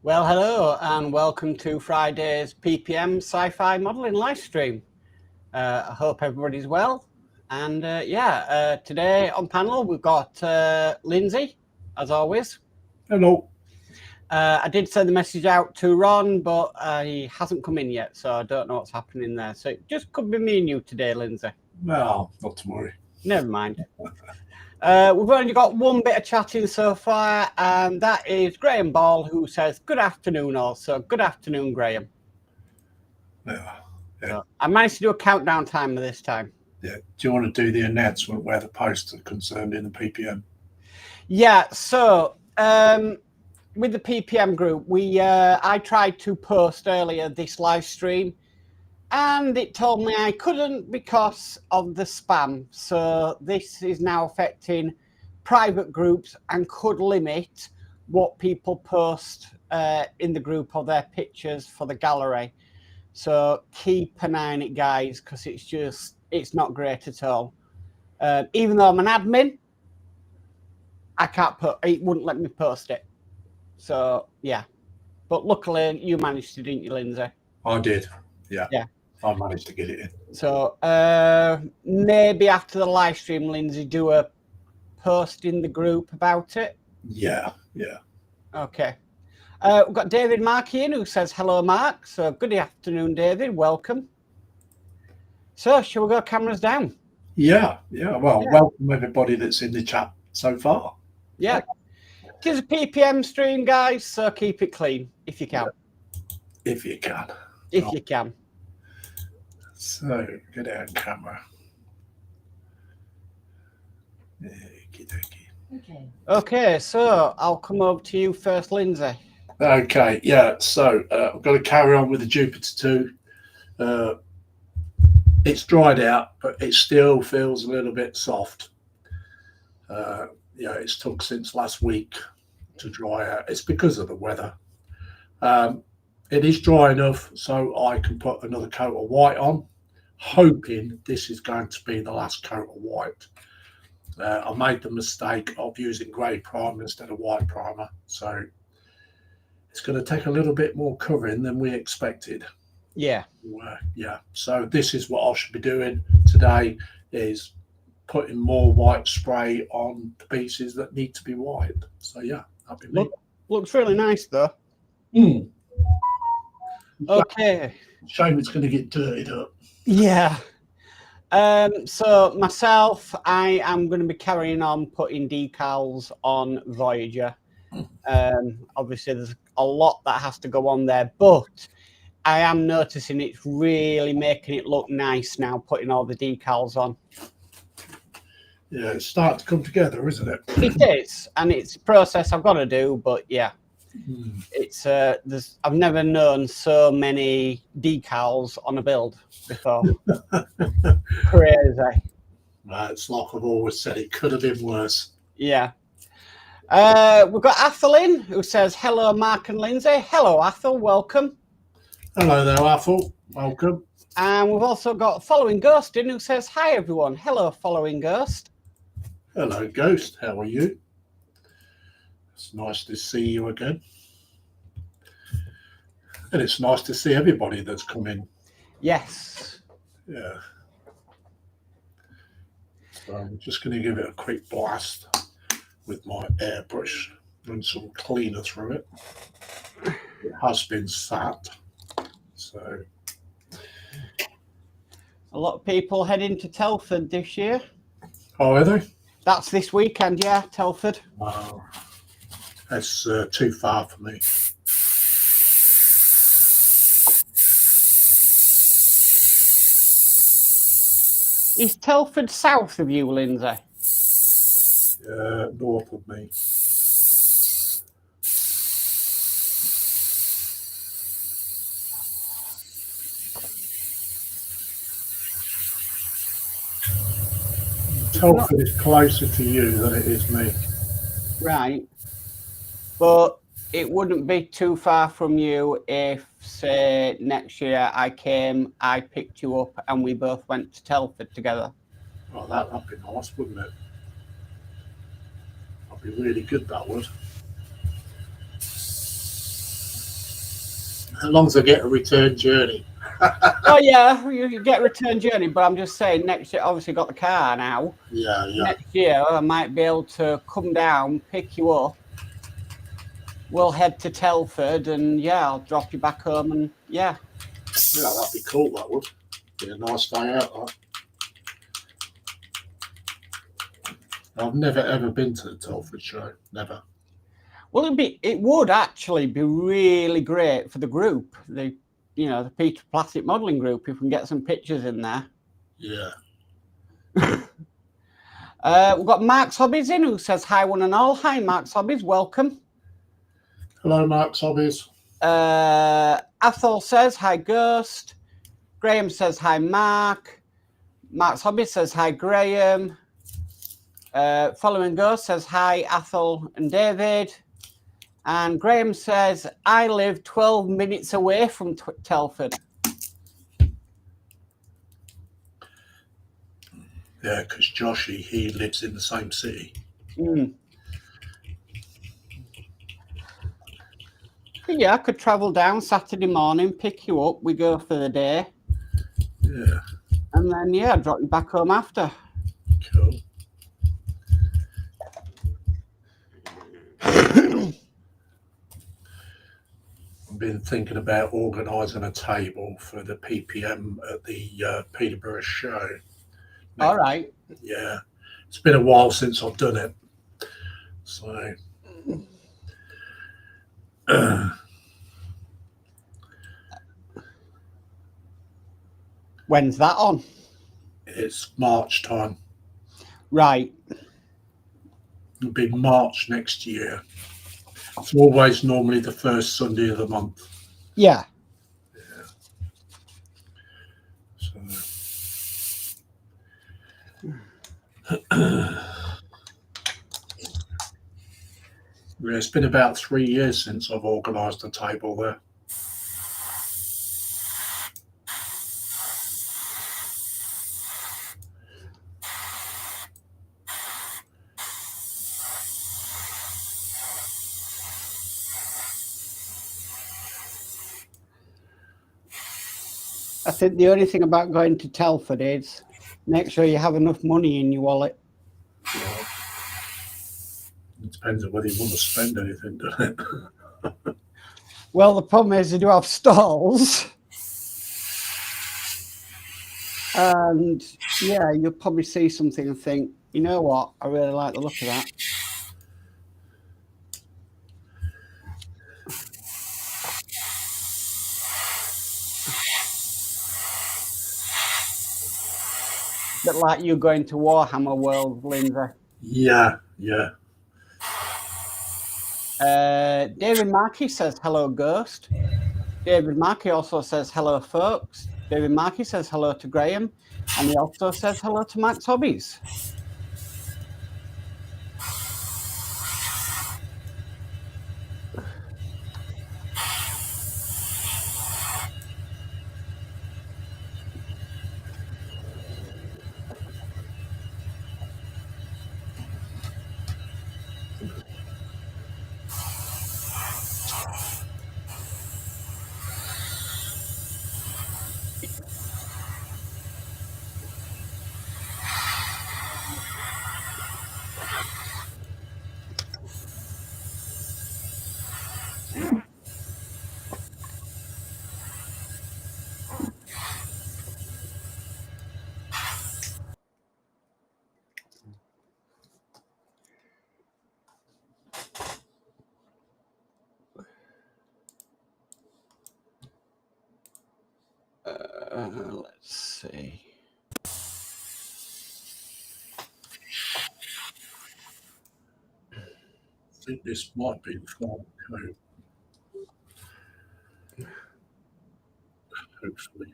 Well, hello and welcome to Friday's PPM Sci Fi Modeling live stream. I hope everybody's well. And today on panel we've got Lindsay, as always. Hello. I did send the message out to Ron, but he hasn't come in yet, so I don't know what's happening there. So it just could be me and you today, Lindsay. Well, not to worry. Never mind. We've only got one bit of chatting so far, and that is Graham Ball, who says good afternoon also. Good afternoon, Graham. Yeah. So I managed to do a countdown timer this time. Yeah. Do you want to do the announcement where the posts are concerned in the PPM? Yeah, so with the PPM group, I tried to post earlier this live stream, and it told me I couldn't because of the spam. So this is now affecting private groups and could limit what people post in the group of their pictures for the gallery. So keep an eye on it, guys, because it's not great at all. Even though I'm an admin, it wouldn't let me post it. So yeah, but luckily you managed to, didn't you, Lindsay? I did. Yeah. Yeah. I managed to get it in. So maybe after the live stream, Lindsay, do a post in the group about it. Yeah. Okay. We've got David Mark in who says hello, Mark. So good afternoon, David. Welcome. So shall we go cameras down? Yeah. Well, welcome everybody that's in the chat so far. Yeah. It is a PPM stream, guys, so keep it clean if you can. If you can. If you can. So get out camera. Okay, so I'll come over to you first, Lindsay. Okay, yeah. So I've got to carry on with the Jupiter 2. It's dried out, but it still feels a little bit soft. It's took since last week to dry out. It's because of the weather. It is dry enough so I can put another coat of white on, hoping this is going to be the last coat of white. I made the mistake of using grey primer instead of white primer, so it's going to take a little bit more covering than we expected. Yeah. So this is what I should be doing today, is putting more white spray on the pieces that need to be white. So yeah, that'll be me. Looks really nice though. Okay. Shame it's going to get dirtied up. Yeah. So myself, I am going to be carrying on putting decals on Voyager. Obviously there's a lot that has to go on there, but I am noticing it's really making it look nice now, putting all the decals on. Yeah, it's starting to come together, isn't it? It is, and it's a process I've got to do, but yeah. It's I've never known so many decals on a build before. Crazy. It's like I've always said, it could have been worse. Yeah. We've got Athel in who says hello, Mark and Lindsay. Hello, Athel. Welcome. Hello there, Athel. Welcome. And we've also got Following Ghost in who says hi, everyone. Hello, Following Ghost. Hello, Ghost. How are you? It's nice to see you again. And it's nice to see everybody that's come in. Yes. Yeah. So I'm just going to give it a quick blast with my airbrush, run some cleaner through it. It has been sat. So a lot of people heading to Telford this year. Oh, are they? That's this weekend, yeah, Telford. That's too far for me. Is Telford south of you, Lindsay? North of me. Telford is closer to you than it is me. Right. But it wouldn't be too far from you if, say, next year I picked you up and we both went to Telford together. Oh, that'd be nice, wouldn't it? That'd be really good, that would. As long as I get a return journey. Oh yeah, you get return journey, but I'm just saying next year. Obviously, got the car now. Yeah, yeah. Next year, I might be able to come down, pick you up. We'll head to Telford, and yeah, I'll drop you back home, and yeah. Yeah, that'd be cool. That would be a nice day out. I've never ever been to the Telford show. Never. Well, it would actually be really great for the group, the Peter Plastic Modeling group, if we can get some pictures in there. Yeah. We've got Mark's Hobbies in, who says hi one and all. Hi, Mark's Hobbies, welcome. Hello, Mark's Hobbies. Athol says hi, Ghost. Graham says hi, Mark. Mark's Hobbies says hi, Graham. Following Ghost says hi, Athol and David. And Graham says, I live 12 minutes away from Telford. Yeah, because Joshy, he lives in the same city. Yeah, I could travel down Saturday morning, pick you up, we go for the day. Yeah. And then, yeah, drop you back home after. Cool. I've been thinking about organising a table for the PPM at the Peterborough show. All right. Yeah. It's been a while since I've done it. So... When's that on? It's March time. Right. It'll be March next year. It's always normally the first Sunday of the month. Yeah. So. Yeah, it's been about 3 years since I've organised a table there. I think the only thing about going to Telford is make sure you have enough money in your wallet. Yeah. It depends on whether you want to spend anything, doesn't it? Well, the problem is they do have stalls. And yeah, you'll probably see something and think, you know what, I really like the look of that. Bit like you going to Warhammer World, Lindsay. Yeah, yeah. David Markey says hello, Ghost. David Markey also says hello, folks. David Markey says hello to Graham, and he also says hello to Max Hobbies. Let's see. I think this might be the final code. Hopefully.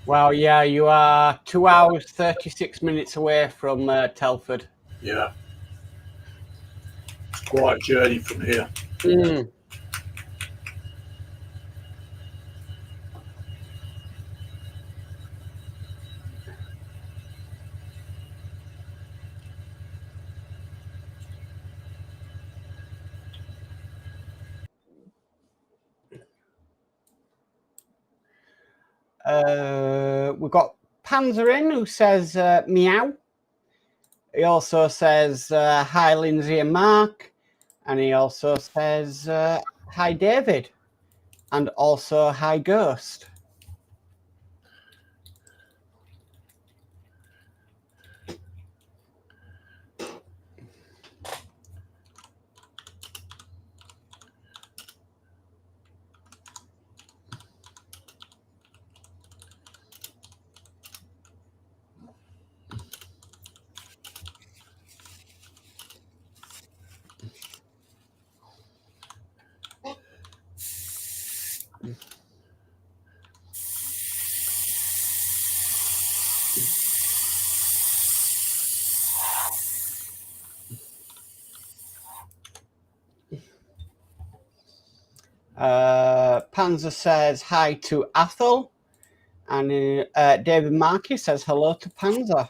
Well, yeah, you are 2 hours, 36 minutes away from Telford. Yeah. It's quite a journey from here. Mm. We've got Panzerin who says meow. He also says hi, Lindsay and Mark. And he also says hi, David. And also hi, Ghost. Panzer says hi to Athel. And David Markey says hello to Panzer.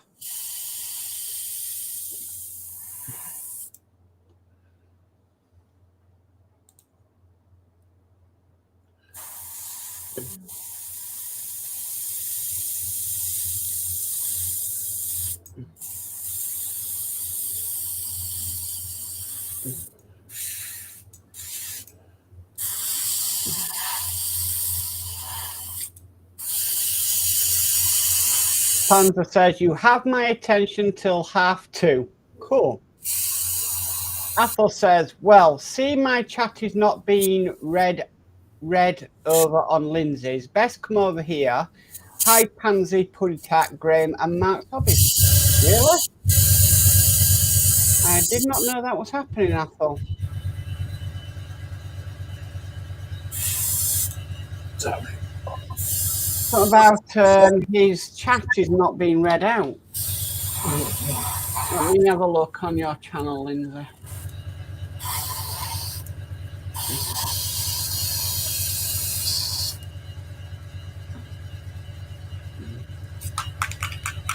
Panzer says, you have my attention till 2:30. Cool. Athel says, well, see my chat is not being read over on Lindsay's. Best come over here. Hi, Pansy, Puditak, Graham, and Mark's hobbies. Really? I did not know that was happening, Athel. Tell me. What about his chat is not being read out? Let me have a look on your channel, Lindsay.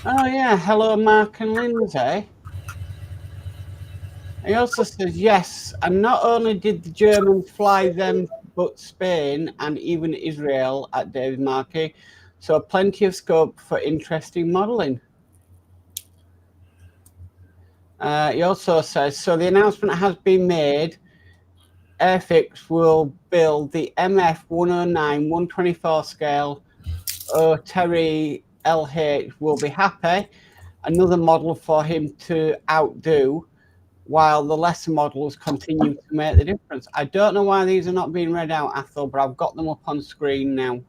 Oh, yeah. Hello, Mark and Lindsay. He also says, yes, and not only did the Germans fly them, but Spain and even Israel at David Markey. So plenty of scope for interesting modelling. He also says, so the announcement has been made. Airfix will build the MF 109 124 scale. Oh, Terry LH will be happy. Another model for him to outdo, while the lesser models continue to make the difference. I don't know why these are not being read out, Athel, but I've got them up on screen now.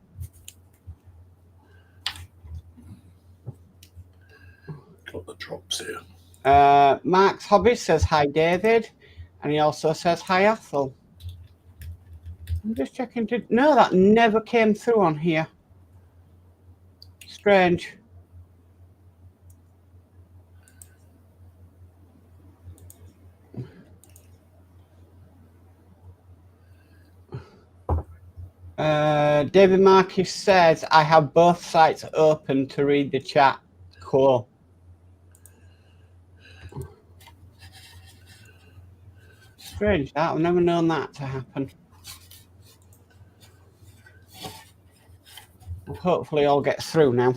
Got the drops here. Mark's Hobby says hi, David, and he also says hi, Athel. I'm just checking. No, that never came through on here. Strange. David Marcus says, I have both sites open to read the chat. Cool. Strange that. I've never known that to happen. Well, hopefully I'll get through now.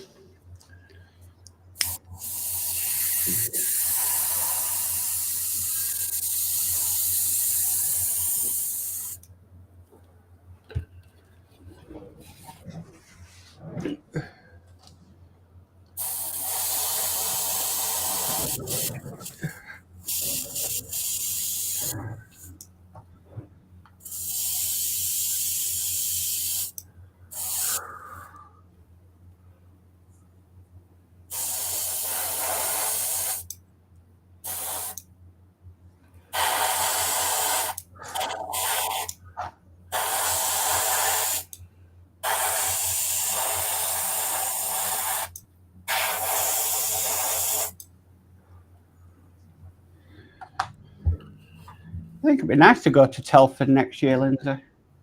I think it'd be nice to go to Telford next year, Lindsay.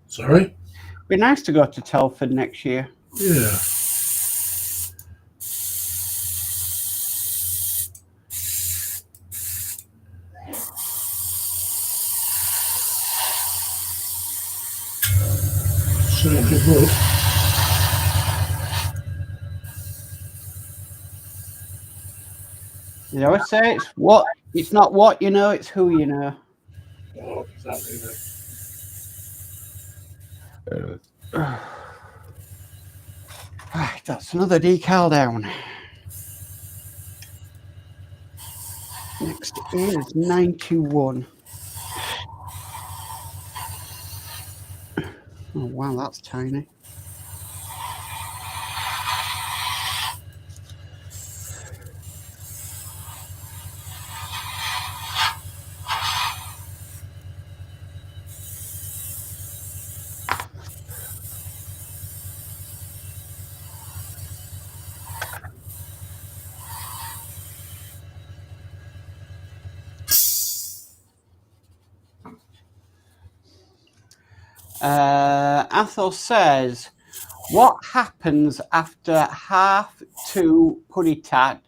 Sorry? It'd be nice to go to Telford next year. Yeah. Certainly would. You know, I say it's not what you know, it's who you know. Oh, exactly that. Right, that's another decal down. Next is 91. Oh, wow, that's tiny. Athos says, what happens after half to Punitat?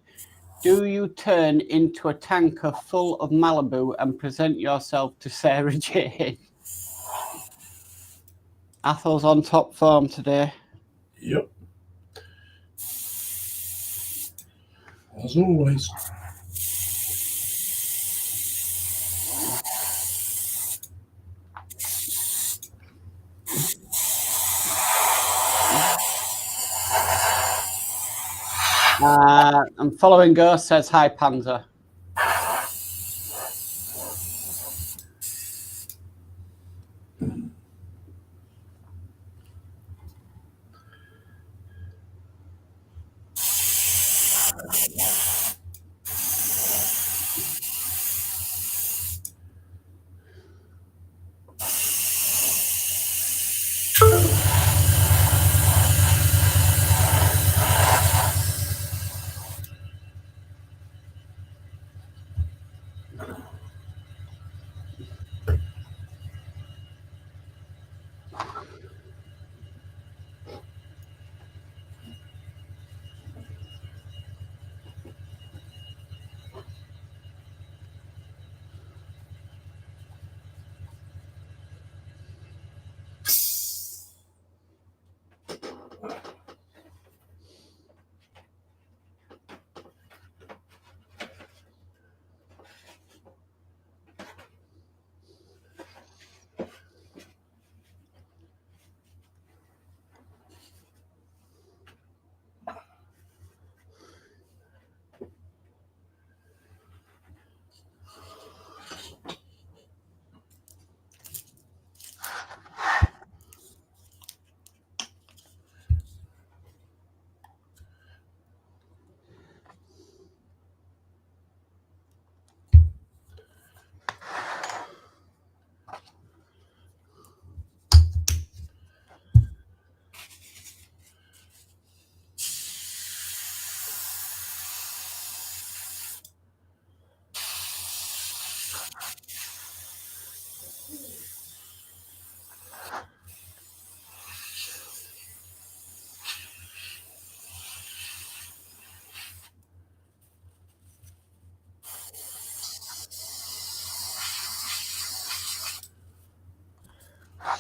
Do you turn into a tanker full of Malibu and present yourself to Sarah Jane? Athel's on top form today. Yep. As always. I'm following Ghost, says hi, Panzer.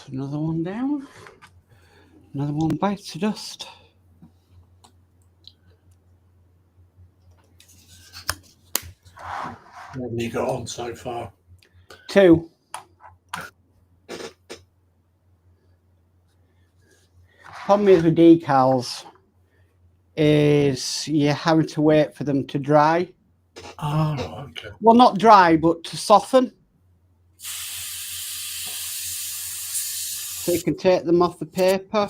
another one down. Another one bites the dust. What have you got on so far? 2. Problem is with decals is you're having to wait for them to dry. Oh, okay. Well, not dry, but to soften. So you can take them off the paper.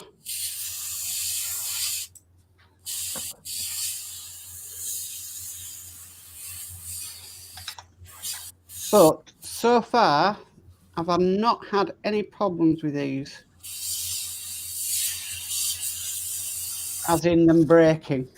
But so far, I've not had any problems with these. As in them breaking.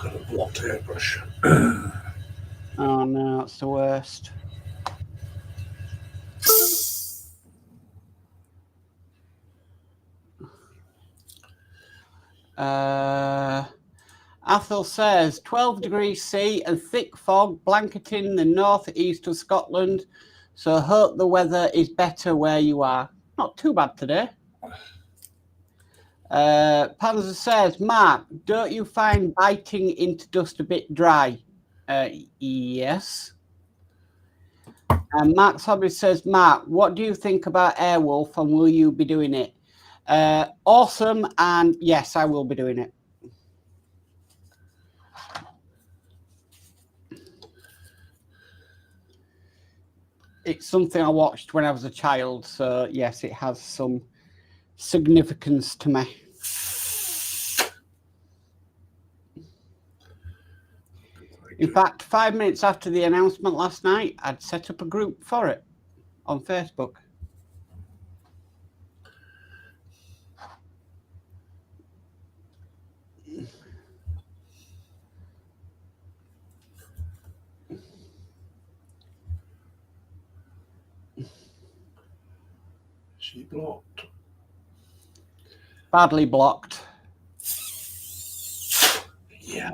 I've got a blocked hairbrush. Oh no, it's the worst. Athel says 12 degrees C and thick fog blanketing the northeast of Scotland. So hope the weather is better where you are. Not too bad today. Panzer says, Mark, don't you find biting into dust a bit dry? Yes. And Mark's Hobby says, Mark, what do you think about Airwolf and will you be doing it? Awesome, and yes, I will be doing it. It's something I watched when I was a child, so yes, it has some significance to me. In fact, 5 minutes after the announcement last night, I'd set up a group for it on Facebook. She blocked. Badly blocked. Yeah.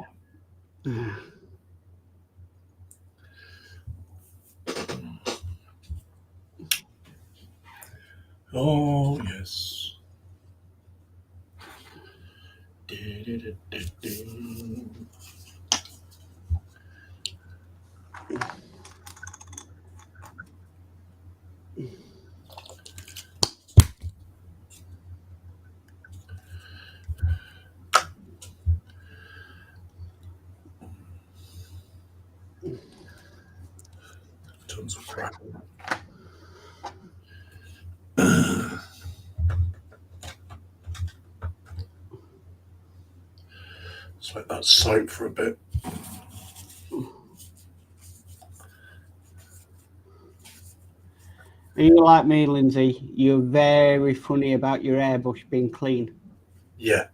Oh, yes. Tons of crap. Let's let that soak for a bit. You like me, Lindsay, you're very funny about your airbrush being clean. Yeah.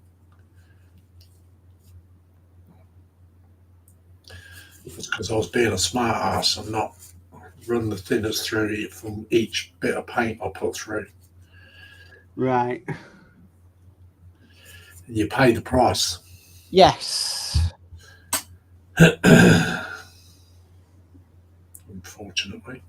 It's because I was being a smart ass and not run the thinners through it from each bit of paint I put through. Right. And you pay the price. Yes. Unfortunately.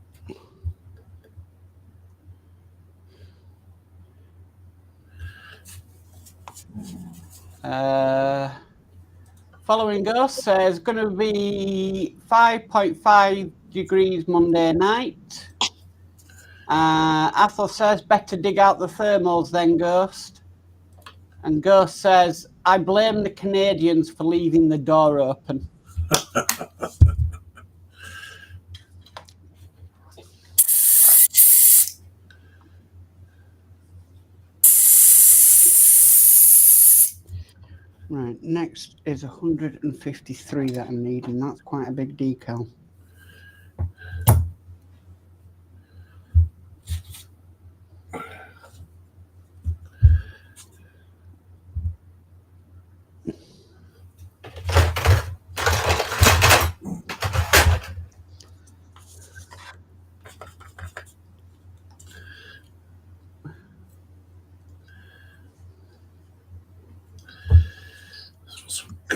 Following us says going to be 5.5 degrees Monday night. Athel says better dig out the thermals then, Ghost. And Ghost says, I blame the Canadians for leaving the door open. Right, next is 153 that I'm needing. That's quite a big decal.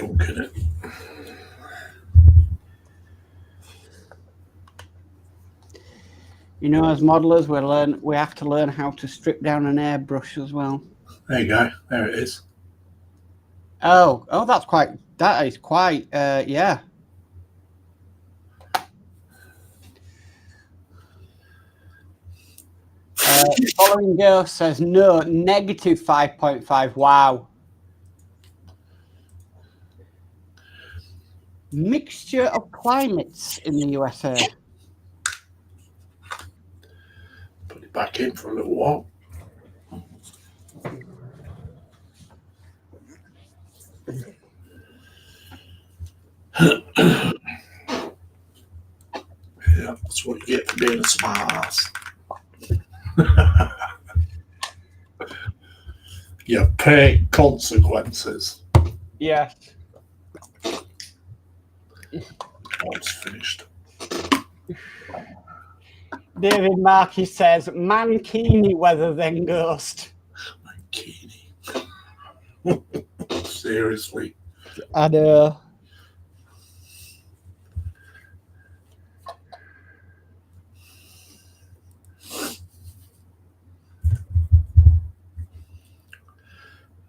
skunk in it. You know, as modelers, we have to learn how to strip down an airbrush as well. There you go. There it is. Oh, that is quite, yeah. Following girl says no, negative 5.5. Wow. Mixture of climates in the USA. Put it back in for a little while. Yeah, that's what you get for being a smart ass. You pay consequences. Yes. It's finished. David Markey says mankini weather then ghost. Mankini. Seriously. I know.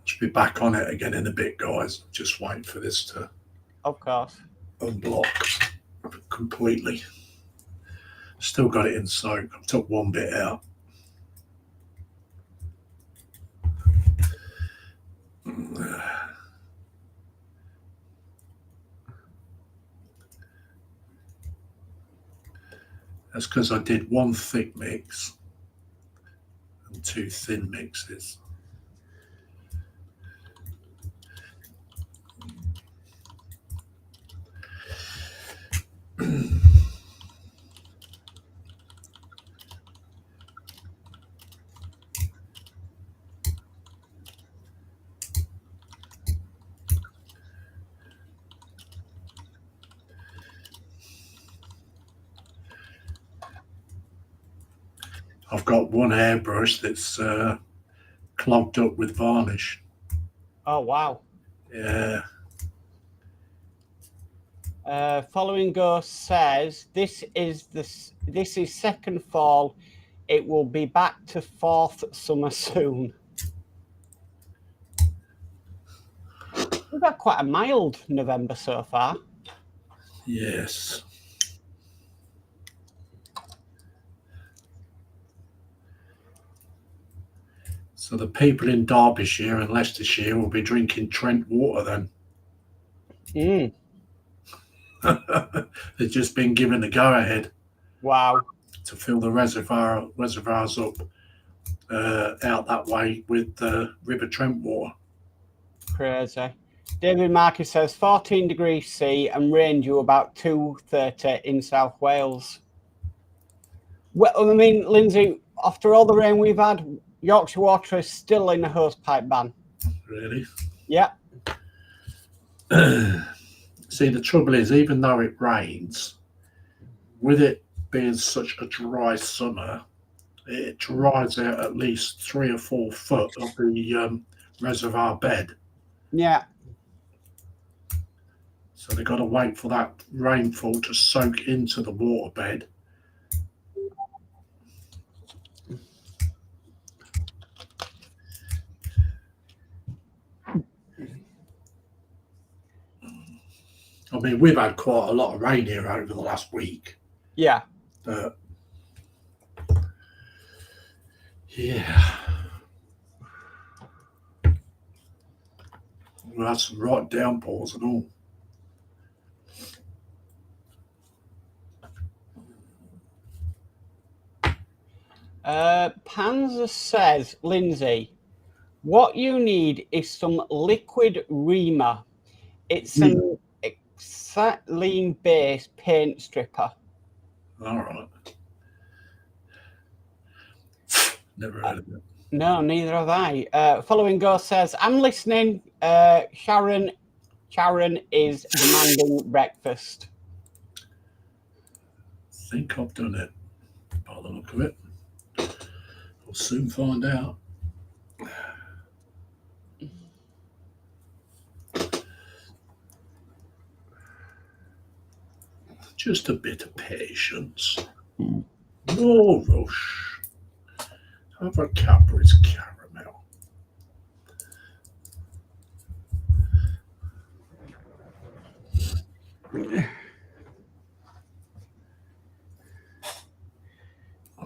Should be back on it again in a bit, guys. Just wait for this to, of course, unblock completely. Still got it in soak. I took one bit out. That's because I did one thick mix and two thin mixes. I've got one airbrush that's clogged up with varnish. Oh wow. Yeah. Following Ghost says this is second fall. It will be back to fourth summer soon. We've had quite a mild November so far. Yes. So the people in Derbyshire and Leicestershire will be drinking Trent water then. They've just been given the go-ahead. Wow. To fill the reservoirs up out that way with the River Trent water. Crazy. David Markey says 14 degrees C and rain due about 2:30 in South Wales. Well, I mean, Lindsay, after all the rain we've had, Yorkshire Water is still in a hosepipe ban. Really? Yeah. See, the trouble is, even though it rains, with it being such a dry summer, it dries out at least 3 or 4 foot of the reservoir bed. Yeah. So they've got to wait for that rainfall to soak into the waterbed. I mean, we've had quite a lot of rain here over the last week. Yeah. Yeah. We had some right downpours and all. Panzer says, Lindsay, what you need is some liquid reamer. It's an acetylene based paint stripper. All right. Never heard of it. No, neither have I. Following Ghost says, I'm listening. Sharon is demanding breakfast. I think I've done it by the look of it. We'll soon find out. Just a bit of patience. No rush. Have a Cadbury's caramel.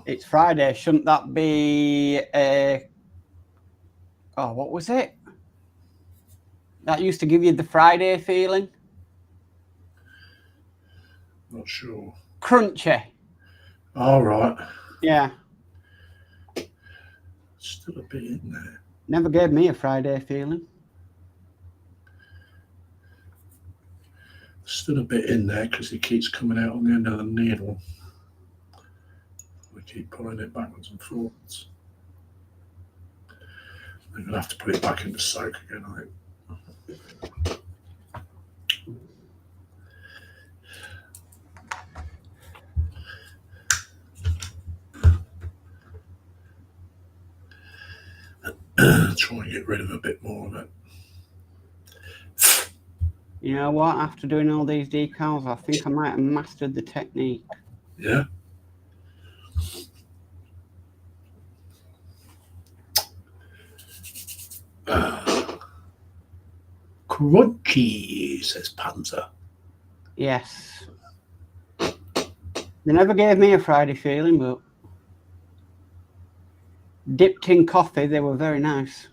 It's Friday. Shouldn't that be a... Oh, what was it? That used to give you the Friday feeling? Not sure. Crunchy. All right. Yeah. Still a bit in there. Never gave me a Friday feeling. Still a bit in there because it keeps coming out on the end of the needle. We keep pulling it backwards and forwards. I'm going to have to put it back into soak again, I think. Try and get rid of a bit more of it. You know what? After doing all these decals, I think I might have mastered the technique. Yeah. Crunchy, says Panzer. Yes. They never gave me a Friday feeling, but dipped in coffee, they were very nice.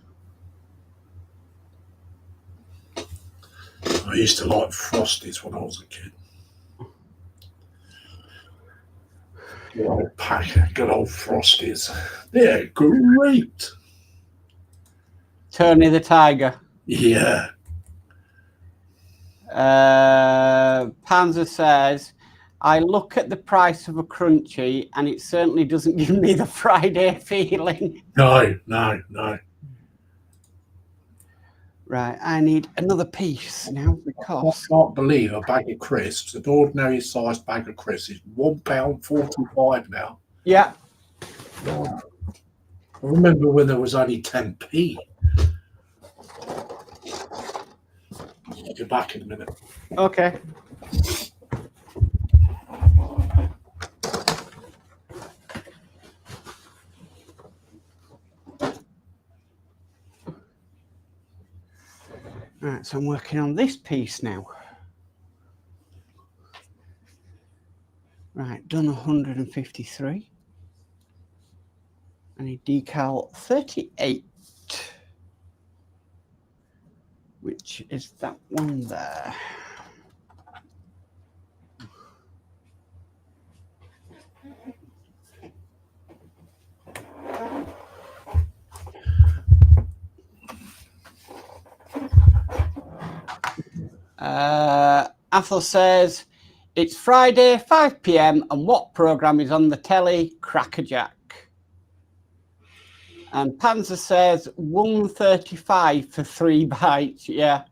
I used to like Frosties when I was a kid. Good old pack, good old Frosties. They're great. Tony the Tiger. Yeah. Panzer says, I look at the price of a crunchy and it certainly doesn't give me the Friday feeling. No. Right, I need another piece now because... I can't believe a bag of crisps, an ordinary sized bag of crisps, is £1.45 now. Yeah. I remember when there was only 10p. I'll be back in a minute. Okay. Right, so I'm working on this piece now. Right, done 153. I need decal 38, which is that one there. Athel says, it's Friday, 5 p.m. and what program is on the telly? Crackerjack. And Panzer says 135 for 3 bites. Yeah.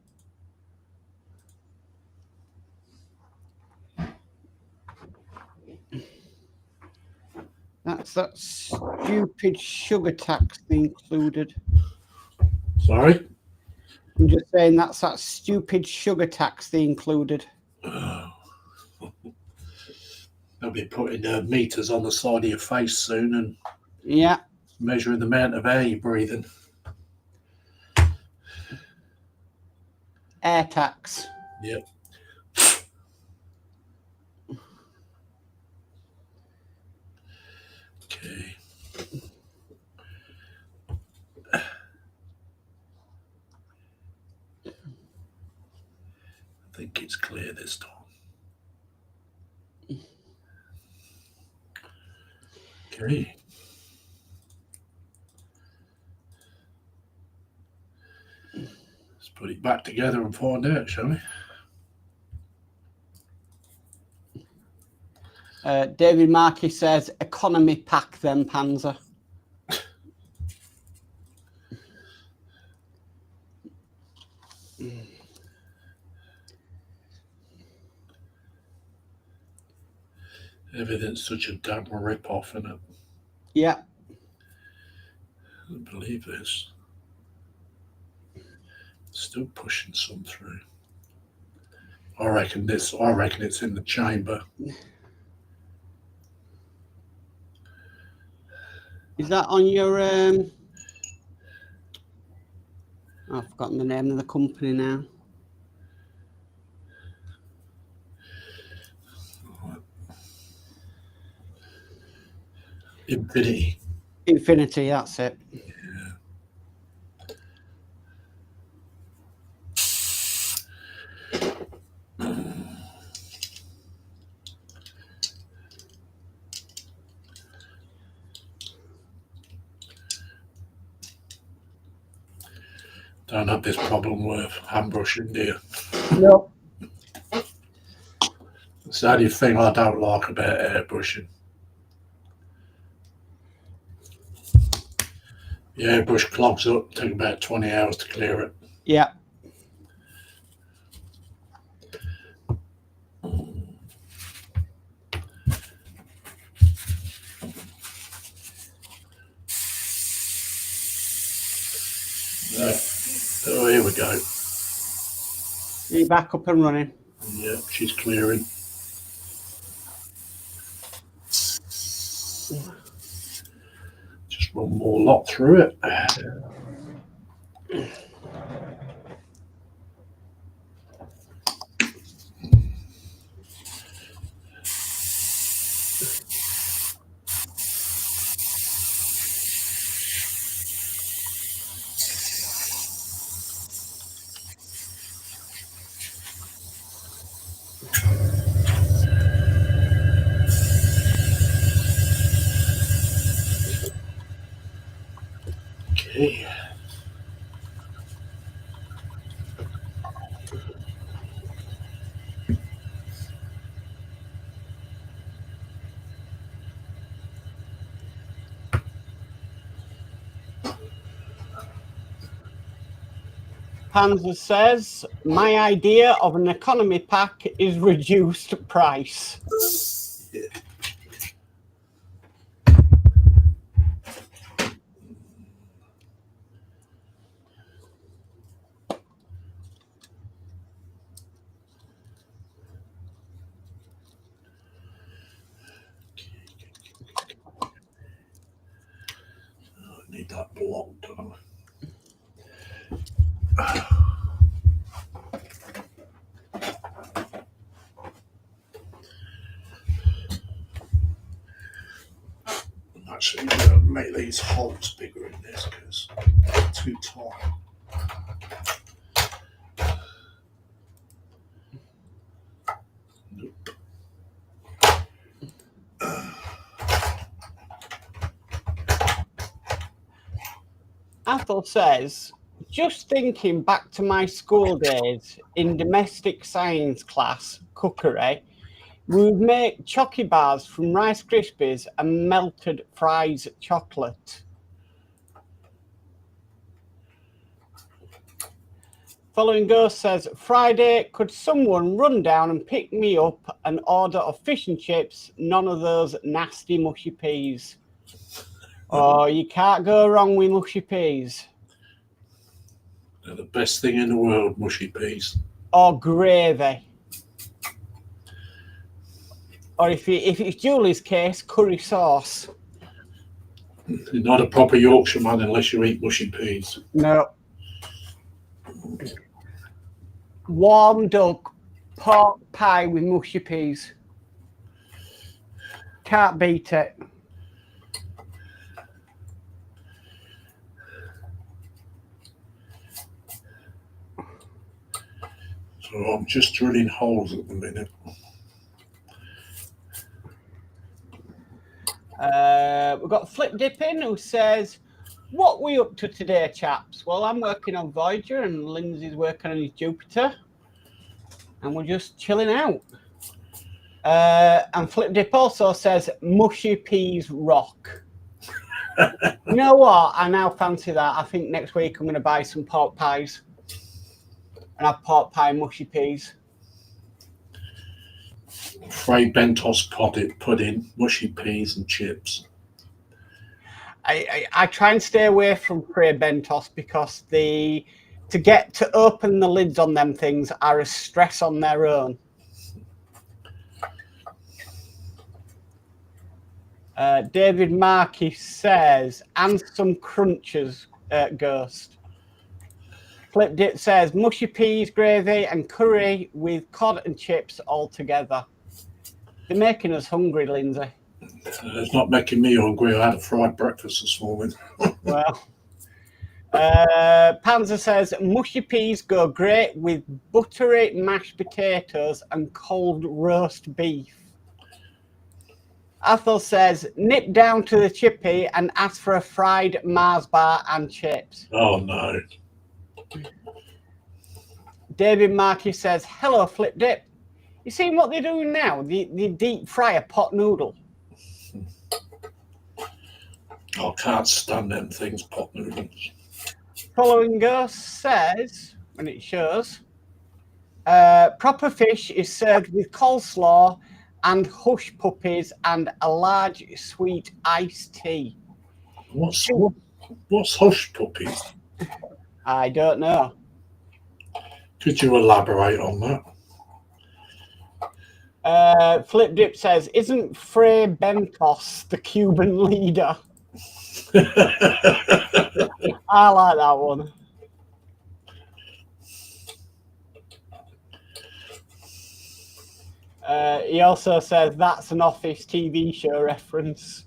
That's that stupid sugar tax included. Sorry? I'm just saying that's that stupid sugar tax they included. They'll be putting meters on the side of your face soon and yeah, measuring the amount of air you're breathing. Air tax. Yep. Okay. I think it's clear this time. Okay. Let's put it back together and find out, shall we? David Markey says, economy pack then, Panzer. Everything's such a damn rip-off, isn't it? Yeah. I can't believe this. Still pushing some through. I reckon it's in the chamber. Is that on your I've forgotten the name of the company now. Infinity, that's it. Yeah. Don't have this problem with hand brushing, do you? No. It's the only thing I don't like about airbrushing. The airbrush clogs up, take about 20 hours to clear it. Yeah. Oh, here we go. You're back up and running. Yeah, she's clearing. Just one more lot through it. Okay. Panzer says, my idea of an economy pack is reduced price. Yeah. I need that block done. I'm actually going to make these holes bigger in this because they're too tight. Nope. Athel says, just thinking back to my school days in domestic science class, cookery, we would make chocky bars from Rice Krispies and melted fries chocolate. Following Ghost says, Friday, could someone run down and pick me up an order of fish and chips, none of those nasty mushy peas? Oh, you can't go wrong with mushy peas. They're the best thing in the world, mushy peas. Or gravy. Or if it's Julie's case, curry sauce. You're not a proper Yorkshireman unless you eat mushy peas. No. Warmed up pork pie with mushy peas. Can't beat it. So I'm just drilling holes at the minute. We've got Flip Dipping who says, what we up to today, chaps? Well, I'm working on Voyager and Lindsay's working on his Jupiter. And we're just chilling out. And Flip Dip also says, mushy peas rock. You know what? I now fancy that. I think next week I'm going to buy some pork pies. And have pork pie mushy peas. Fray Bentos pudding, mushy peas and chips. I try and stay away from Fray Bentos because the to get to open the lids on them things are a stress on their own. David Markey says, and some crunchers, Ghost. Flip Dip says, mushy peas, gravy, and curry with cod and chips all together. They're making us hungry, Lindsay. It's not making me hungry. I had a fried breakfast this morning. Well, Panzer says, mushy peas go great with buttery mashed potatoes and cold roast beef. Athel says, nip down to the chippy and ask for a fried Mars bar and chips. Oh, no. David Markey says, hello, Flip Dip. You see what they're doing now? They deep fry a pot noodle. I can't stand them things, pot noodles. Following Ghost says, when it shows, proper fish is served with coleslaw and hush puppies and a large sweet iced tea. What's hush puppies? I don't know. Could you elaborate on that? Flip Dip says, isn't Frei Bentos the Cuban leader? I like that one. He also says that's an Office TV show reference.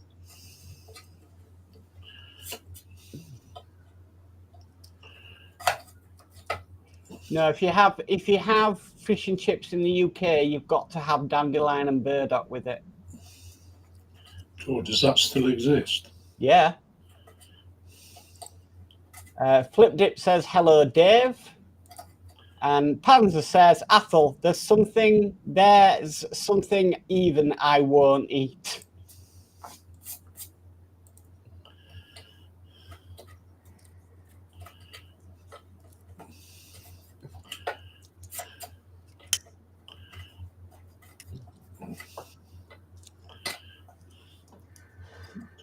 No, if you have fish and chips in the UK, you've got to have dandelion and burdock with it. Cool. Does that still exist? Yeah. Flip Dip says hello, Dave. And Panzer says, Athel, there's something even I won't eat.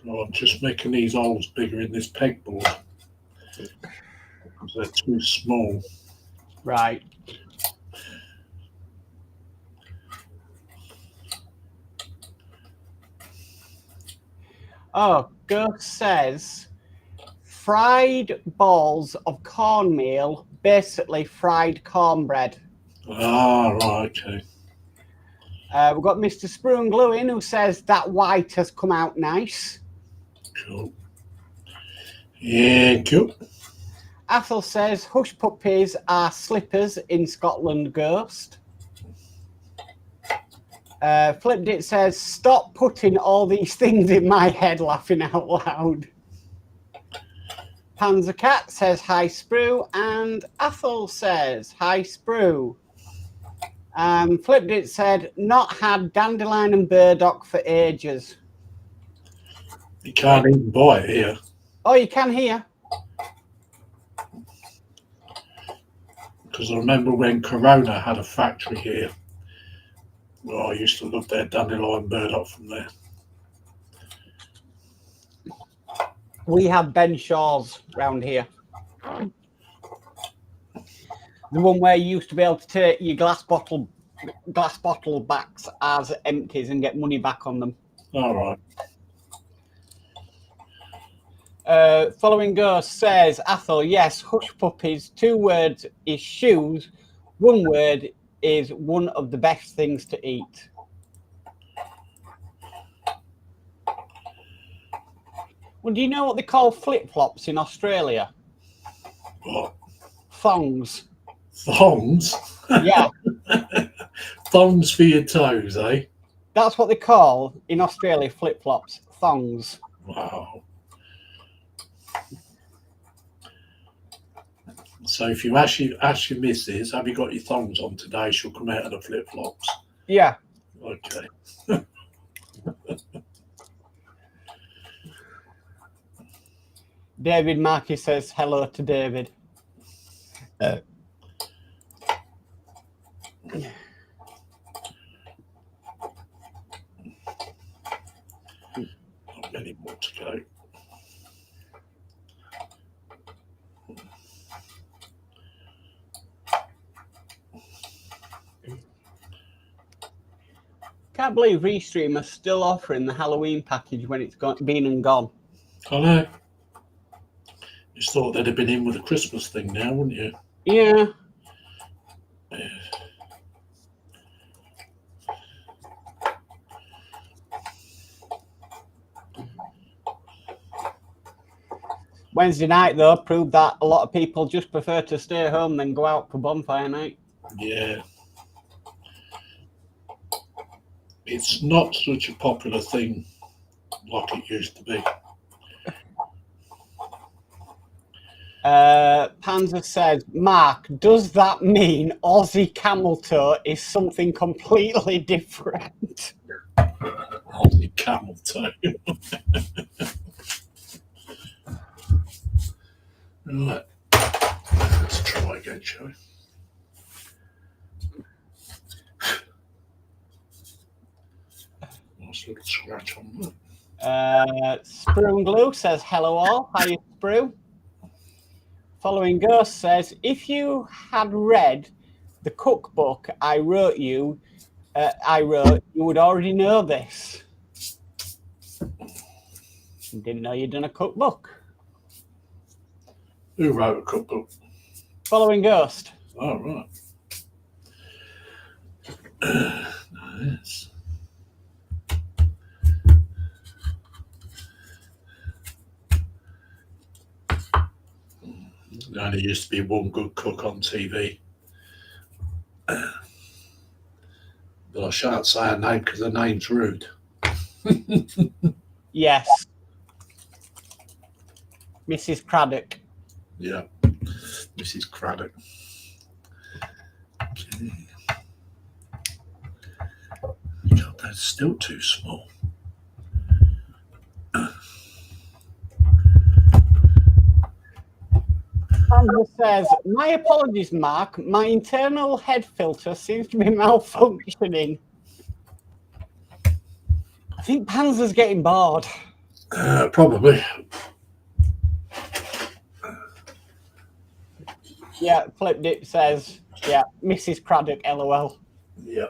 Oh, I'm just making these holes bigger in this pegboard because they're too small. Right. Oh, Ghost says fried balls of cornmeal, basically fried cornbread. Ah, right, okay. We've got Mr. Sprue and Glue in who says that white has come out nice. Cool. Yeah, cool. Athel says hush puppies are slippers in Scotland, Ghost. Flipped It says stop putting all these things in my head, laughing out loud. Panzer Cat says hi Sprue, and Athel says hi Sprue. Flipped It said not had dandelion and burdock for ages. You can't even buy it here. Oh, you can here. Because I remember when Corona had a factory here. Well, I used to love their dandelion burdock from there. We have Ben Shaw's round here. The one where you used to be able to take your glass bottle backs as empties and get money back on them. All right. Following Ghost says, Athel, yes, hush puppies, 2 words is shoes, 1 word is one of the best things to eat. Well, do you know what they call flip-flops in Australia? What? Thongs. Thongs? Yeah. Thongs for your toes, eh? That's what they call, in Australia, flip-flops. Thongs. Wow. So if you ask your missus, have you got your thongs on today, she'll come out of the flip-flops. Yeah. Okay. David Markey says hello to David. Not many more to go. Can't believe Restream are still offering the Halloween package when it's been and gone. I know. You thought they'd have been in with a Christmas thing now, wouldn't you? Yeah. Wednesday night, though, proved that a lot of people just prefer to stay home than go out for bonfire night. Yeah. It's not such a popular thing like it used to be. Panzer says, Mark, does that mean Aussie camel toe is something completely different? Aussie camel toe. Right. Let's try again, shall we? Nice little scratch on that. Sprue and Glue says, hello all. How are you, Sprue? Following Ghost says, if you had read the cookbook I wrote, you would already know this. Didn't know you'd done a cookbook. Who wrote a cookbook? Following Ghost. Oh, right. Nice. There only used to be one good cook on TV. But I shan't say her name because her name's rude. Yes. Mrs. Craddock. Yeah, Mrs. Craddock. Okay. God, that's still too small. Sandra says, my apologies, Mark. My internal head filter seems to be malfunctioning. I think Panzer's getting bored. Probably. Yeah, Flipped It says, yeah, Mrs. Craddock, LOL. Yeah.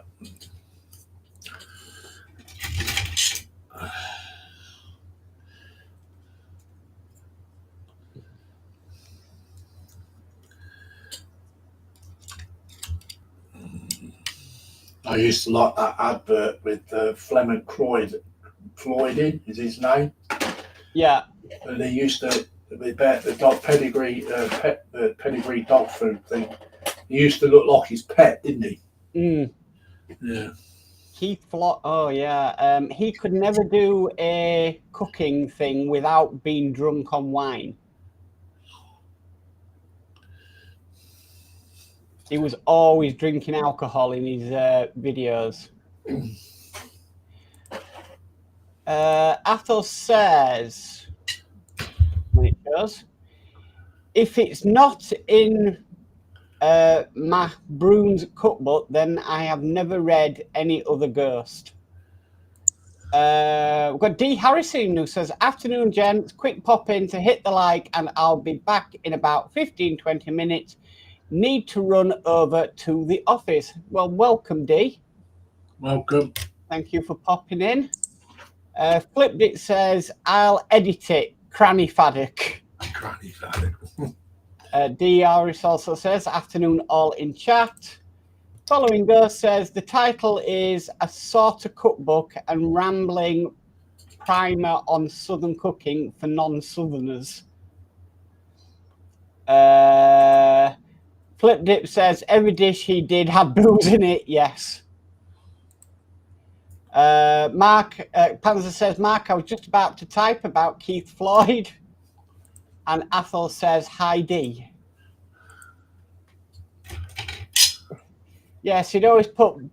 I used to like that advert with Fleming Floyd in, is his name. Yeah. And they used to, the dog pedigree, pedigree dog food thing. He used to look like his pet, didn't he? Mm. Yeah. Keith Floyd, oh yeah. He could never do a cooking thing without being drunk on wine. He was always drinking alcohol in his videos. Athos says, when it does, if it's not in my Brune's cookbook, then I have never read any other Ghost. We've got D. Harrison who says, afternoon, gents. Quick pop in to hit the like, and I'll be back in about 15-20 minutes. Need to run over to the office. Well, welcome, D. Welcome. Thank you for popping in. Flipped It says, I'll edit it. Cranny Faddock. Cranny Faddock. DRS also says, afternoon all in chat. Following Ghost says, the title is A Sort of Cookbook and Rambling Primer on Southern Cooking for Non-Southerners. Flip Dip says, every dish he did had booze in it, yes. Mark, Panzer says, Mark, I was just about to type about Keith Floyd. And Athol says, hi D. Yes, he'd always put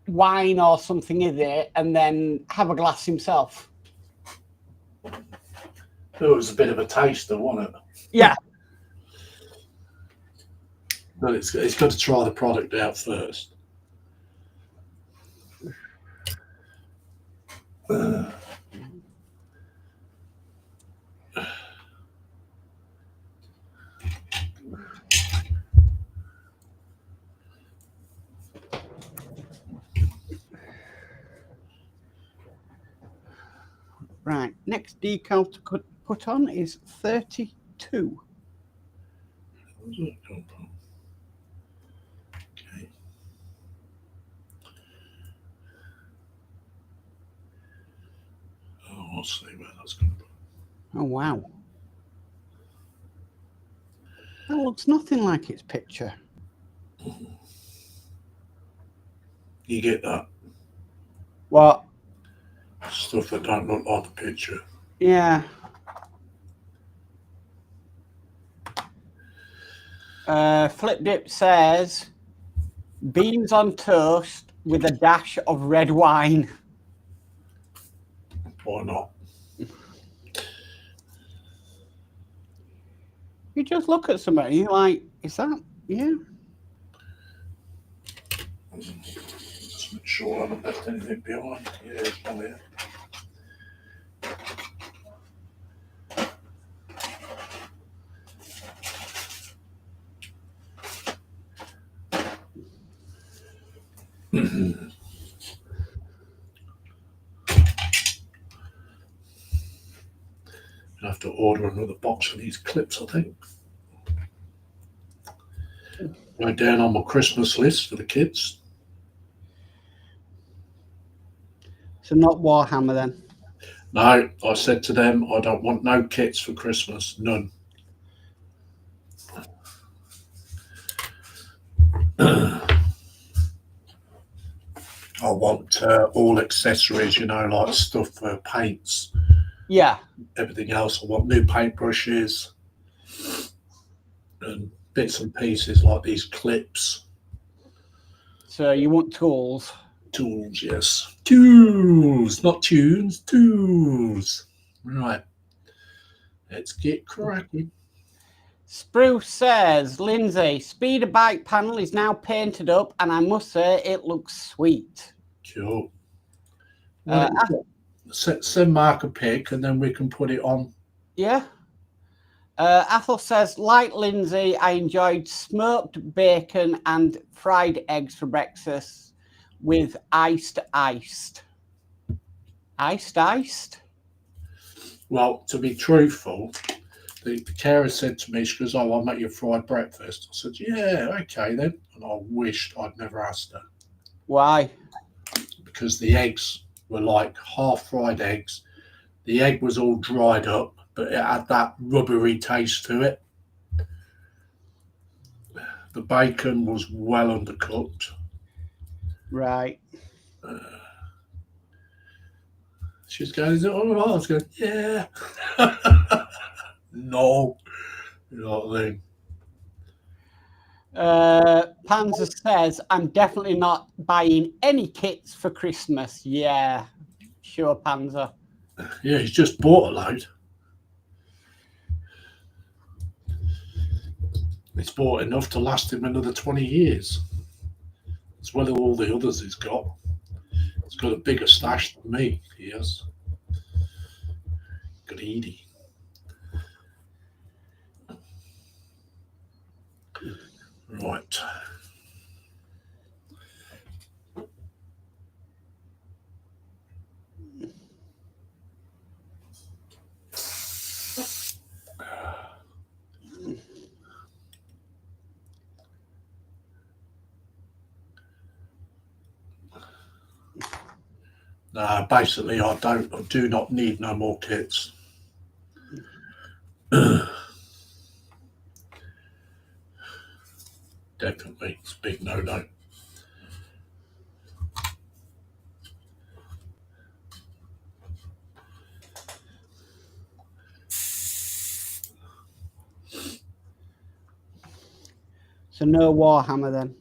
wine or something in there and then have a glass himself. It was a bit of a taster, wasn't it? Yeah. But it's got to try the product out first. Right, next decal to put on is 32. Okay. Oh, I'll see where that's going to go. Oh, wow. That looks nothing like its picture. You get that? What? Stuff that don't look like the picture. Yeah. Flip Dip says beans on toast with a dash of red wine. Why not? You just look at somebody, you're like, is that, yeah? Just make sure I haven't left anything behind. Yeah, it's not here. I have to order another box of these clips, I think. Go down on my Christmas list for the kids. So not Warhammer then? No, I said to them, I don't want no kits for Christmas. None. I want all accessories, you know, like stuff for paints. Yeah. Everything else. I want new paintbrushes and bits and pieces like these clips. So you want tools? Tools, yes. Tools, not tunes, tools. Right. Let's get cracking. Spruce says, Lindsay, speeder bike panel is now painted up and I must say it looks sweet. Cool. Well, send Mark a pic and then we can put it on. Yeah. Athel says, like Lindsay, I enjoyed smoked bacon and fried eggs for breakfast with iced. Iced? Well, to be truthful, the carer said to me, she goes, oh, I'll make you a fried breakfast. I said, yeah, okay then. And I wished I'd never asked her. Why? Because the eggs were like half fried eggs. The egg was all dried up, but it had that rubbery taste to it. The bacon was well undercooked. Right. She was going, is it all right? I was going, yeah. No. You know what I mean? Panzer says, I'm definitely not buying any kits for Christmas. Yeah, sure, Panzer. Yeah, he's just bought a load. He's bought enough to last him another 20 years. As well as all the others he's got. He's got a bigger stash than me, he has. Greedy. Right. Basically, I do not need no more kits. Definitely, it's a big no-no. So no Warhammer then?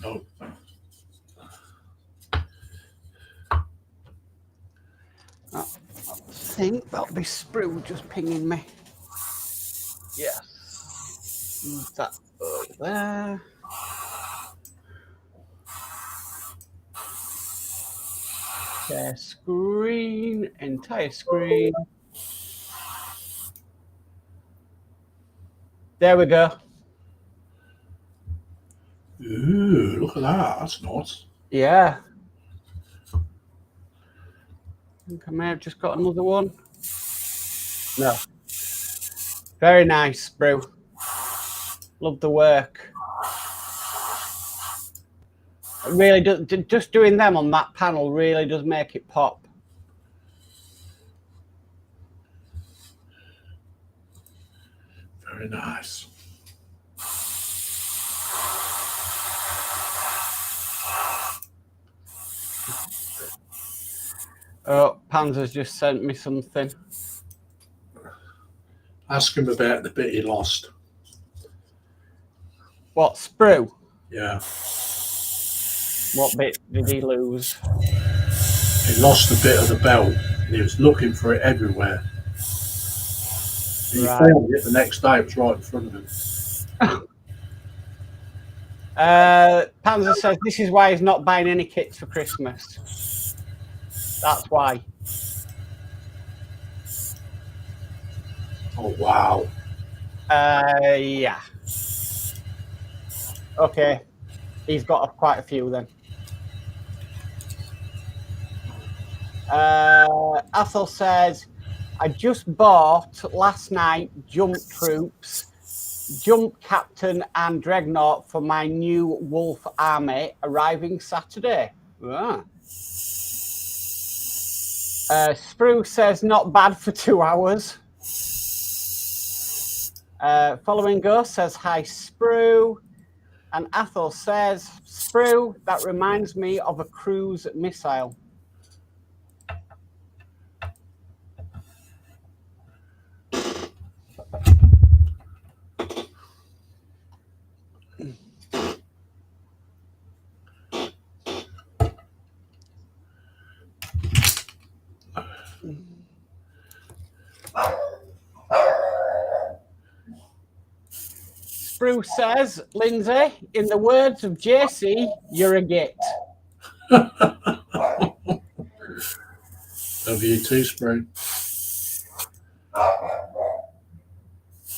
No. I think that'll be Sprue just pinging me. Yes. Move that over there. Share screen, entire screen. There we go. Ooh, look at that. That's nice. Yeah. I think I may have just got another one. No. Very nice, Brew. Love the work. It really does. Just doing them on that panel really does make it pop. Very nice. Oh, Panzer's just sent me something. Ask him about the bit he lost. What, Sprue? Yeah. What bit did he lose? He lost a bit of the belt and he was looking for it everywhere. He found it the next day, it was right in front of him. Panzer says this is why he's not buying any kits for Christmas. That's why. Oh, wow. Yeah. Okay. He's got quite a few then. Athel says, I just bought last night Jump Troops, Jump Captain and Dreadnought for my new Wolf Army arriving Saturday. Ah. Sprue says, not bad for 2 hours. Following Ghost says, hi, Sprue. And Athel says, Sprue, that reminds me of a cruise missile. Sprue says, Lindsay, in the words of JC, you're a git. Love you too, Sprue.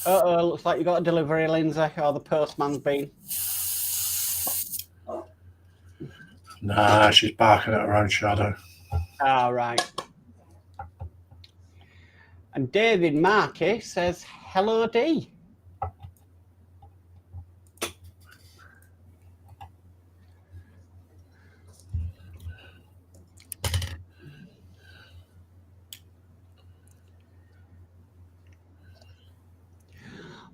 Uh-oh, looks like you got a delivery, Lindsay, or the postman's been. Nah, she's barking at her own shadow. Ah, right. And David Markey says, hello, D.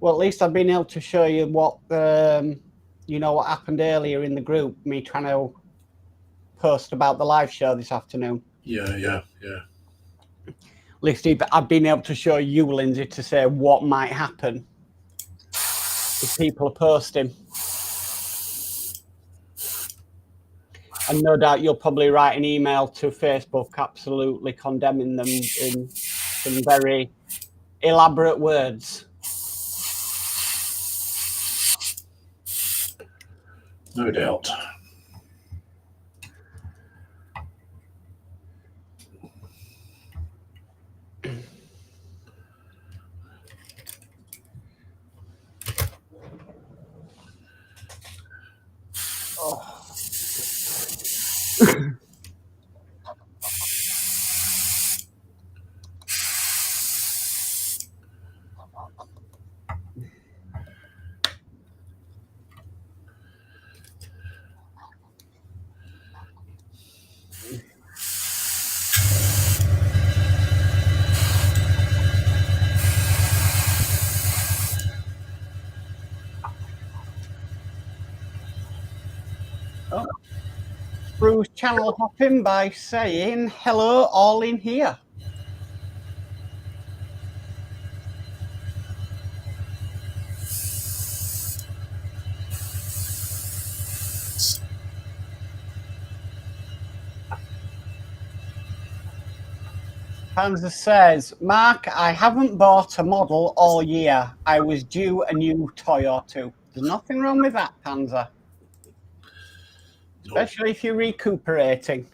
Well, at least I've been able to show you what, what happened earlier in the group, me trying to post about the live show this afternoon. Yeah. At least I've been able to show you, Lindsay, to say what might happen if people are posting. And no doubt you'll probably write an email to Facebook absolutely condemning them in some very elaborate words. No doubt. Oh. Oh. Bruce channel hopping by saying, hello, all in here. Panzer says, Mark, I haven't bought a model all year. I was due a new toy or two. There's nothing wrong with that, Panzer. Especially if you're recuperating.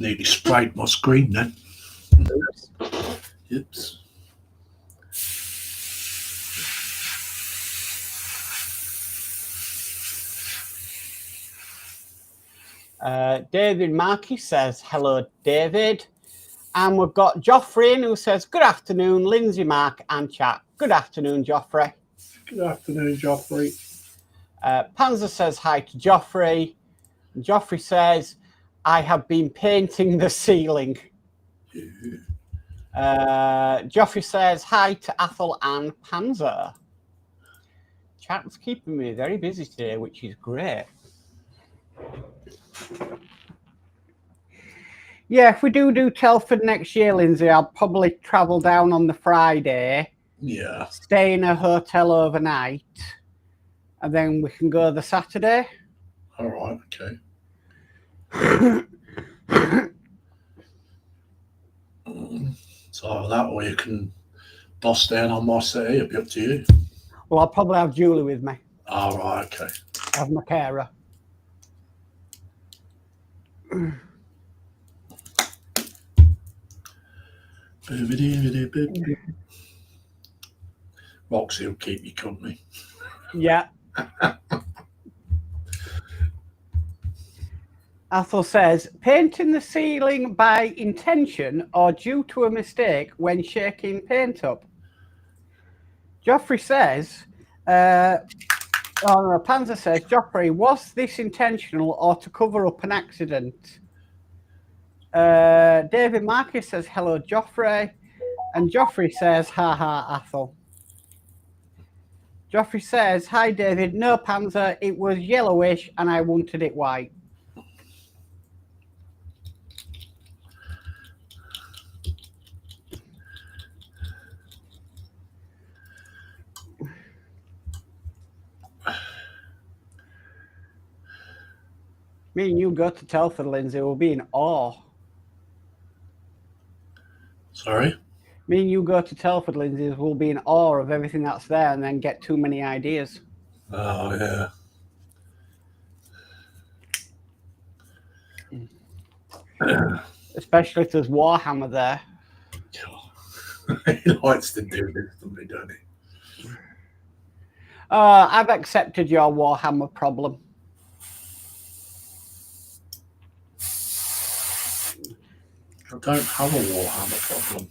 nearly sprayed my screen then. Oops. David Markey says, hello, David. And we've got Joffrey in who says, good afternoon, Lindsay, Mark, and chat. Good afternoon, Joffrey. Good afternoon, Joffrey. Panzer says hi to Joffrey. Joffrey says, I have been painting the ceiling. Joffrey says hi to Athel and Panzer. Chat's keeping me very busy today, which is great. Yeah, if we do Telford next year, Lindsay, I'll probably travel down on the Friday. Yeah. Stay in a hotel overnight, and then we can go the Saturday. All right. Okay. So that, or you can boss down on my city. It'll be up to you. Well, I'll probably have Julie with me. All right. Okay. Have my carer. Roxy will keep you company. Yeah. Athel says, painting the ceiling by intention or due to a mistake when shaking paint up. Joffrey says, Panzer says, Joffrey, was this intentional or to cover up an accident? David Marcus says, hello, Joffrey. And Joffrey says, ha ha, Athel. Joffrey says, hi, David. No, Panzer, it was yellowish and I wanted it white. Me and you go to Telford, Lindsay, we'll be in awe. Sorry? Me and you go to Telford, Lindsay, we'll be in awe of everything that's there and then get too many ideas. Oh, yeah. Especially if there's Warhammer there. He likes to do this, doesn't he? I've accepted your Warhammer problem. I don't have a Warhammer problem.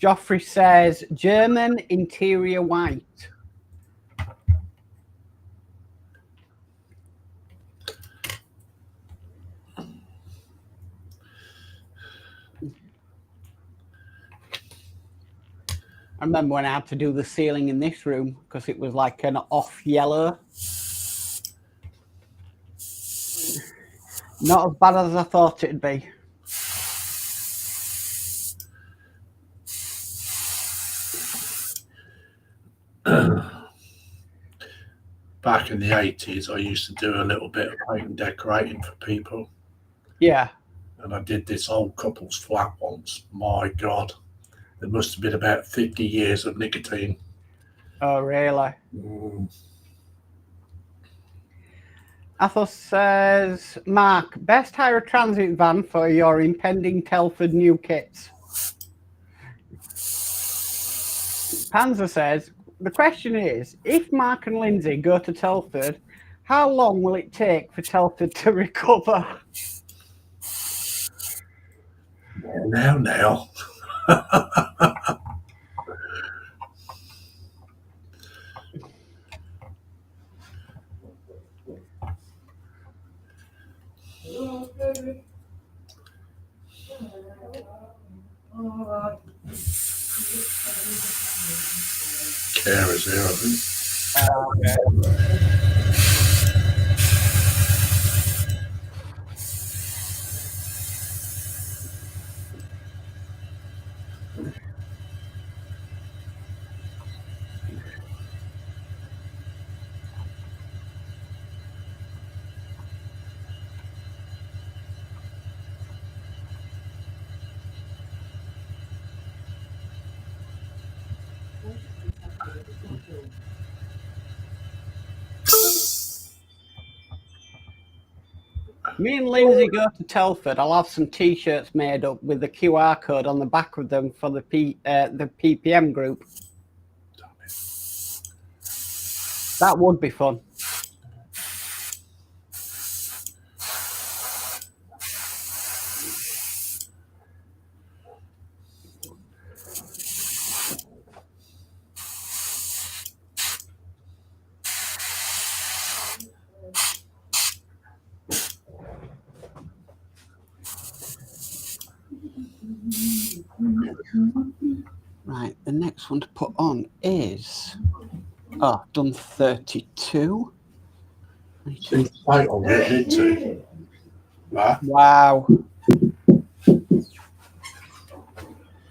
Joffrey says, German interior white. I remember when I had to do the ceiling in this room because it was like an off yellow. Not as bad as I thought it'd be. Back in the 80s, I used to do a little bit of paint and decorating for people. Yeah. And I did this old couple's flat once. My God. There must have been about 50 years of nicotine. Oh, really? Athos says, Mark, best hire a transit van for your impending Telford new kits. Panzer says, the question is, if Mark and Lindsay go to Telford, how long will it take for Telford to recover? Now. Carers here, I think. Me and Lindsay go to Telford. I'll have some T-shirts made up with the QR code on the back of them for the PPM group. That would be fun. Right, the next one to put on is, oh, I've done 32. Seems tight on getting into. Wow.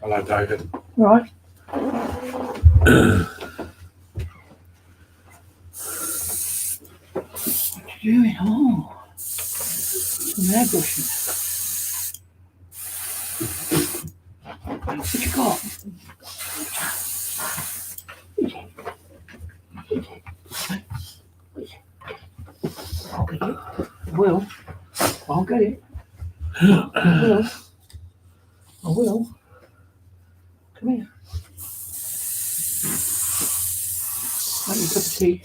Hello, David. Right. What you doing? Oh, some airbrushing. What you got? I'll get it. I will. I'll get it. I will. I will. Come here. Make me a cup of tea.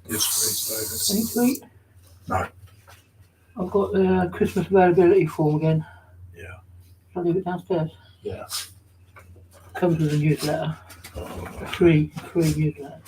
Yes, please, David. Any sweet? No. I've got the Christmas availability form again. Yeah. Shall I leave it downstairs? Yeah. Comes with a newsletter. Free newsletter.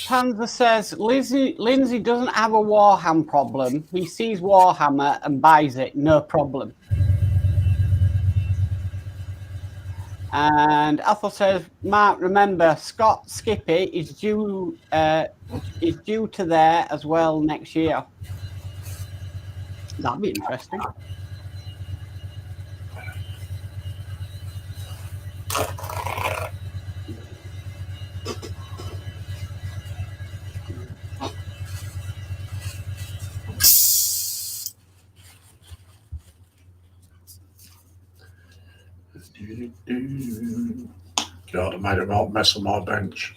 Panzer says Lindsay doesn't have a Warhammer problem. He sees Warhammer and buys it, no problem. And Ethel says, Mark, remember Scott Skippy is due to there as well next year. That'd be interesting. God, I made a right mess on my bench.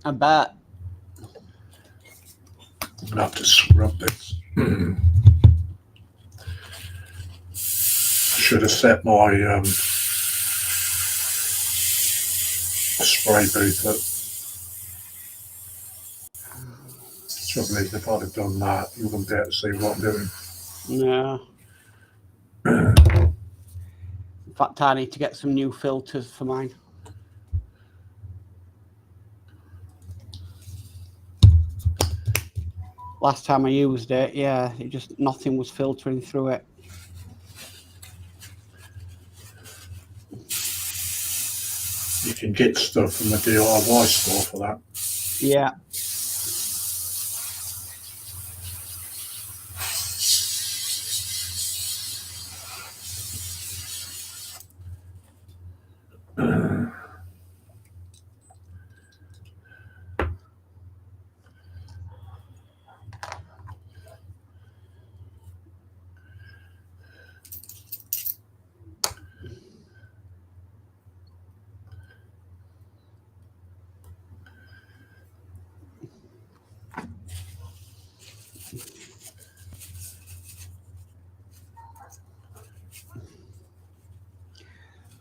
I bet. I'm gonna have to scrub this. Should have set my spray booth up. Trouble is, if I'd have done that, you wouldn't be able to see what I'm doing. No. In fact, I need to get some new filters for mine. Last time I used it, yeah, it just nothing was filtering through it. You can get stuff from the DIY store for that. Yeah.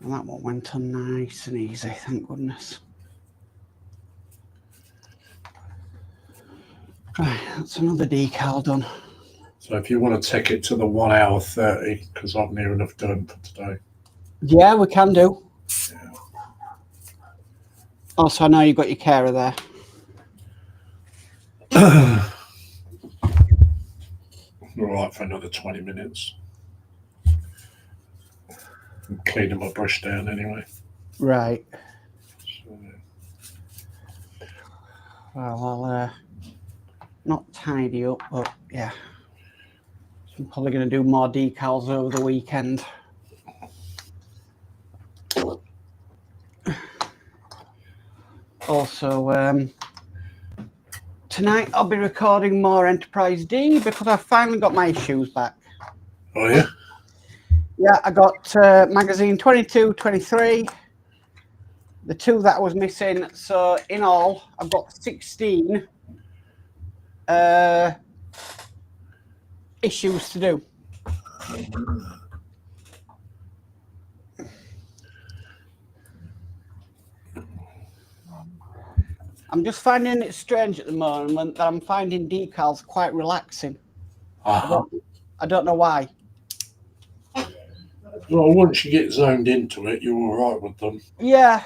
And that one went on nice and easy, thank goodness. Right, that's another decal done. So if you want to take it to the 1 hour 30, because I've near enough done for today. Yeah, we can do. Yeah. Also, I know you've got your carer there. All right for another 20 minutes. I'm cleaning my brush down anyway. Right. So, Well, I'll not tidy up, but yeah. I'm probably going to do more decals over the weekend. Also, tonight I'll be recording more Enterprise D because I finally got my issues back. Oh, yeah? Yeah, I got magazine 22, 23, the 2 that I was missing. So in all, I've got 16 issues to do. I'm just finding it strange at the moment that I'm finding decals quite relaxing. Uh-huh. I don't know why. Well, once you get zoned into it, you're all right with them. Yeah.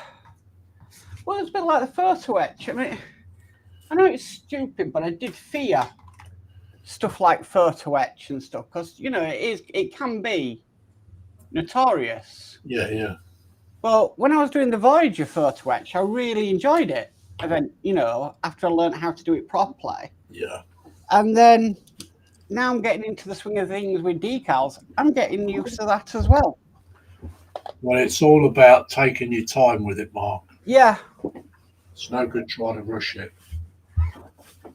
Well, it's a bit like the photo etch. I mean, I know it's stupid, but I did fear stuff like photo etch and stuff because, you know, it can be notorious. Yeah, yeah. But when I was doing the Voyager photo etch, I really enjoyed it. And then, you know, after I learned how to do it properly. Yeah. And then now I'm getting into the swing of things with decals. I'm getting used to that as well. Well, it's all about taking your time with it, Mark. Yeah. It's no good trying to rush it.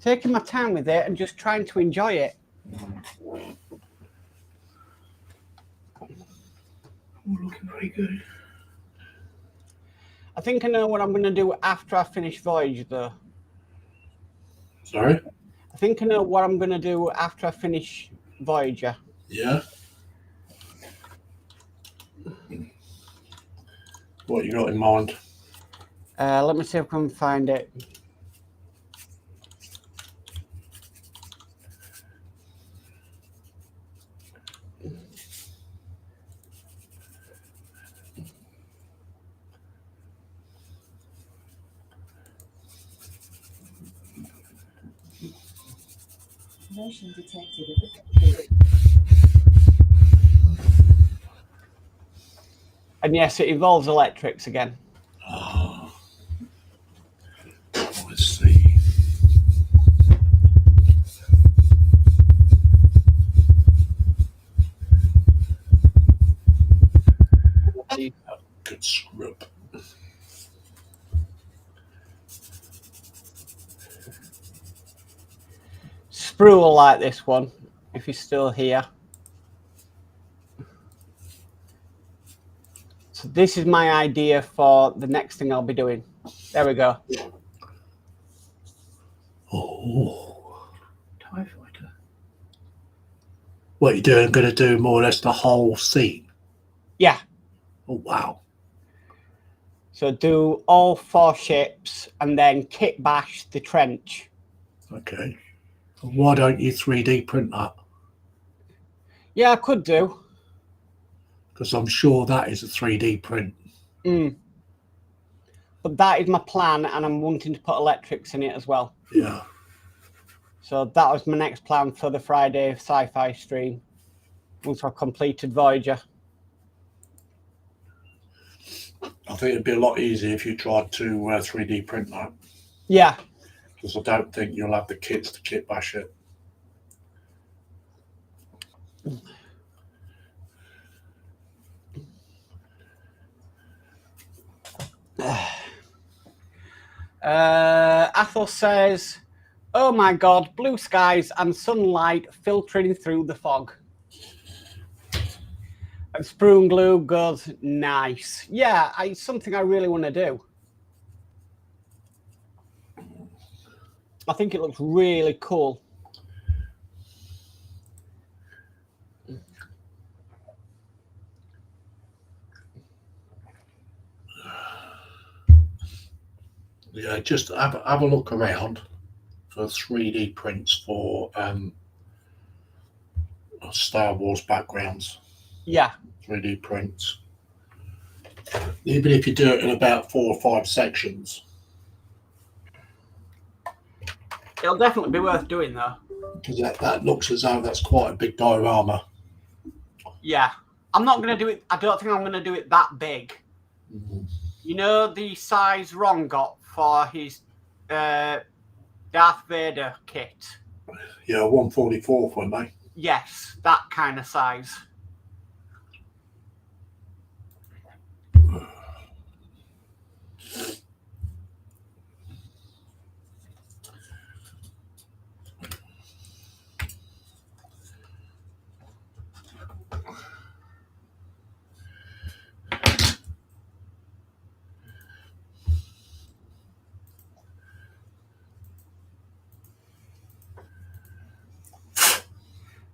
Taking my time with it and just trying to enjoy it. All looking very good. I think I know what I'm going to do after I finish Voyager, though. Sorry? I think I know what I'm going to do after I finish Voyager. Yeah. What you got in mind? Let me see if I can find it. Motion detected at the And yes, it involves electrics again. Oh. Let's see. Good scrub. Sprue will like this one, if he's still here. So this is my idea for the next thing I'll be doing. There we go. Oh. TIE fighter. What you doing? Going to do more or less the whole scene? Yeah. Oh, wow. So do all 4 ships and then kit bash the trench. Okay. Why don't you 3D print that? Yeah, I could do. Because I'm sure that is a 3D print. But that is my plan, and I'm wanting to put electrics in it as well. Yeah. So that was my next plan for the Friday sci-fi stream once I've completed Voyager. I think it'd be a lot easier if you tried to 3D print that. Yeah. Because I don't think you'll have the kits to kit bash it. Athel says, "Oh my God, blue skies and sunlight filtering through the fog." And Sprue and Glue goes, "Nice." Yeah, it's something I really want to do. I think it looks really cool. Yeah, just have a look around for 3D prints for Star Wars backgrounds. Yeah. 3D prints. Even if you do it in about 4 or 5 sections. It'll definitely be worth doing, though. Because that looks as though that's quite a big diorama. Yeah. I'm not going to do it. I don't think I'm going to do it that big. Mm-hmm. You know the size Ron got for his Darth Vader kit? Yeah, 1/44, weren't they? Yes, that kind of size.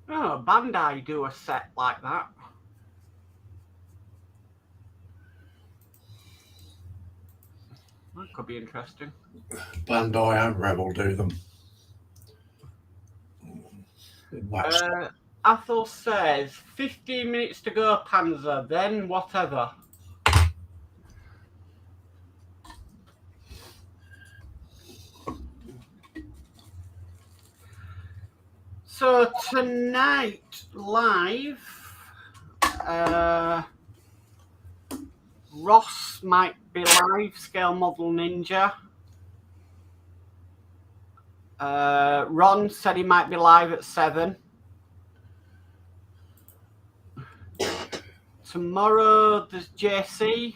Oh, Bandai do a set like that. That could be interesting. Bandai and Rebel do them. Athel says 15 minutes to go, Panzer, then whatever. So tonight live, Ross might be live, Scale Model Ninja. Ron said he might be live at 7. Tomorrow there's JC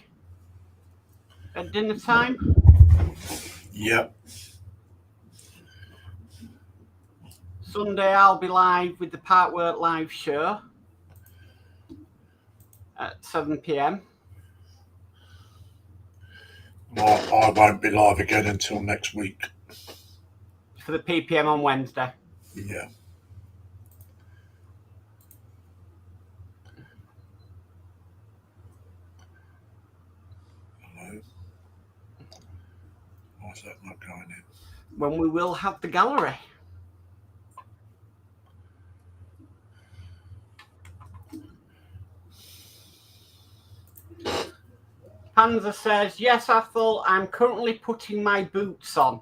at dinner time. Yep. Sunday I'll be live with the Part Work live show at 7 p.m. I won't be live again until next week. For the PPM on Wednesday. Yeah. Hello. Why is that not going in? When we will have the gallery. Panzer says, yes, Athel, I'm currently putting my boots on.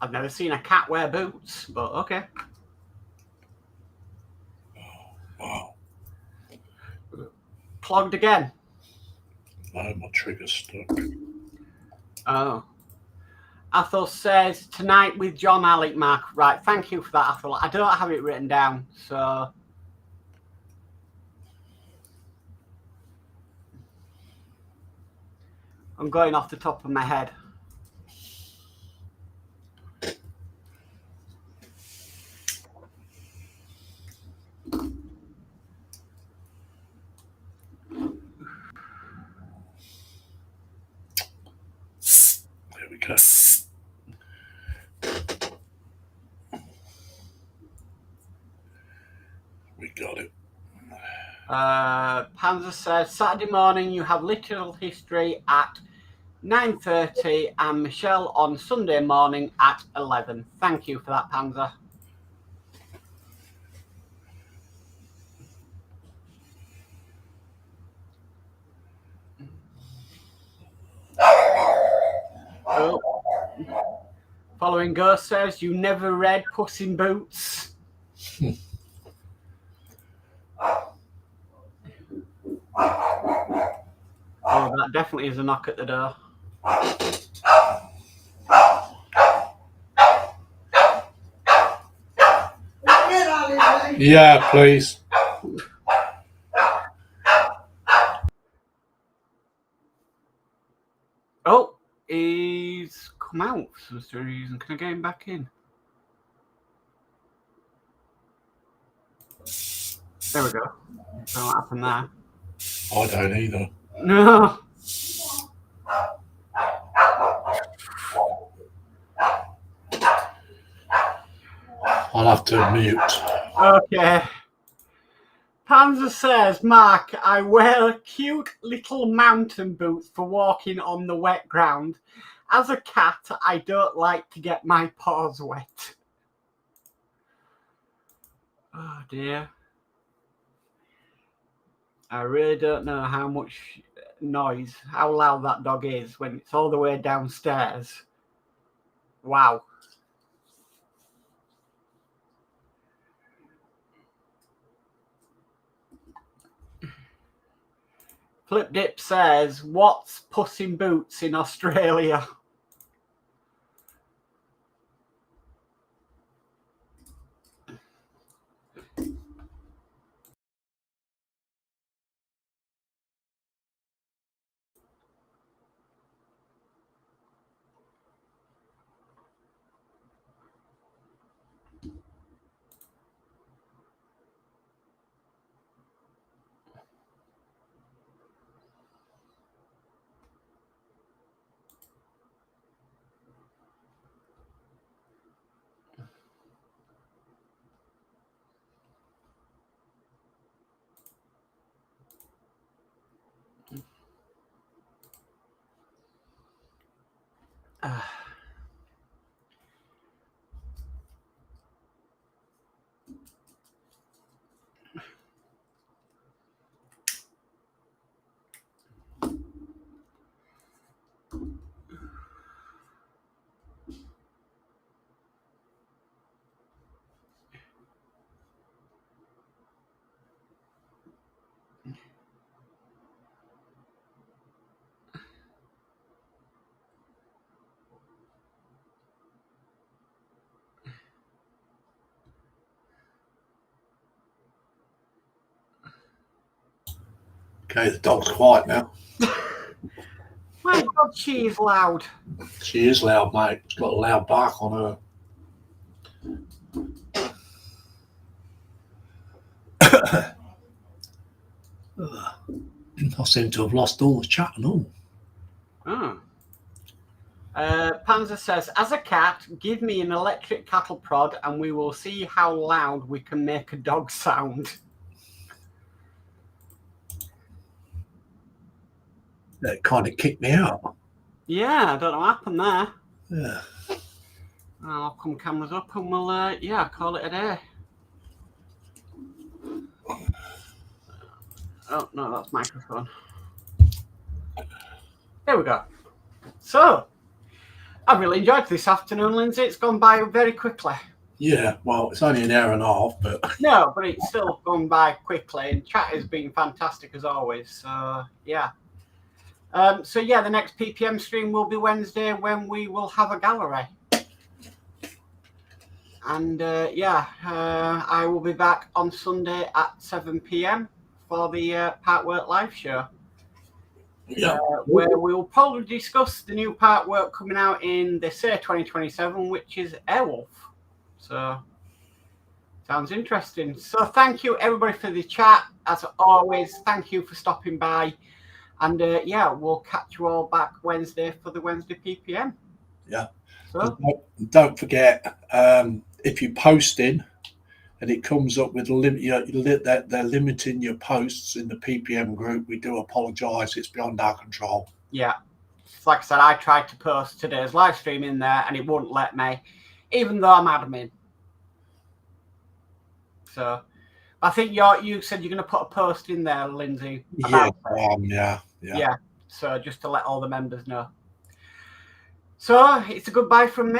I've never seen a cat wear boots, but okay. Wow. Clogged again? No, my trigger's stuck. Oh. Athel says, tonight with John Alec, Mark. Right, thank you for that, Athel. I don't have it written down, so... I'm going off the top of my head. There we go. We got it. Panzer says, Saturday morning you have literal history at 9:30 and Michelle on Sunday morning at 11. Thank you for that, Panzer. Oh. Following Ghost says, you never read Puss in Boots. Oh, that definitely is a knock at the door. Yeah, please. Oh, he's come out for some reason. Can I get him back in? There we go. Don't know what happened there. I don't either. No. I'll have to mute. Okay. Panzer says, Mark, I wear cute little mountain boots for walking on the wet ground. As a cat, I don't like to get my paws wet. Oh dear. I really don't know how much noise, how loud that dog is when it's all the way downstairs. Wow. Flip Dip says, what's Puss in Boots in Australia? Okay, the dog's quiet now. My God, she is loud. She is loud, mate. She's got a loud bark on her. I seem to have lost all the chat and all. Oh. Panzer says, as a cat, give me an electric cattle prod and we will see how loud we can make a dog sound. That kind of kicked me out. Yeah, I don't know what happened there. Yeah. I'll come cameras up and we'll, call it a day. Oh, no, that's microphone. There we go. So, I've really enjoyed this afternoon, Lindsay. It's gone by very quickly. Yeah, well, it's only an hour and a half, but... No, but it's still gone by quickly, and chat has been fantastic as always. So, yeah. The next PPM stream will be Wednesday when we will have a gallery. And, I will be back on Sunday at 7 p.m. for the Part Work live show. Yeah. Where we will probably discuss the new part work coming out in, they say, 2027, which is Airwolf. So, sounds interesting. So, thank you, everybody, for the chat. As always, thank you for stopping by. And, we'll catch you all back Wednesday for the Wednesday PPM. Yeah. So, don't forget, if you post in and it comes up with that they're limiting your posts in the PPM group, we do apologise. It's beyond our control. Yeah. Like I said, I tried to post today's live stream in there and it wouldn't let me, even though I'm admin. So, I think you said you're going to put a post in there, Lindsay. Yeah. So, just to let all the members know. So, it's a goodbye from me.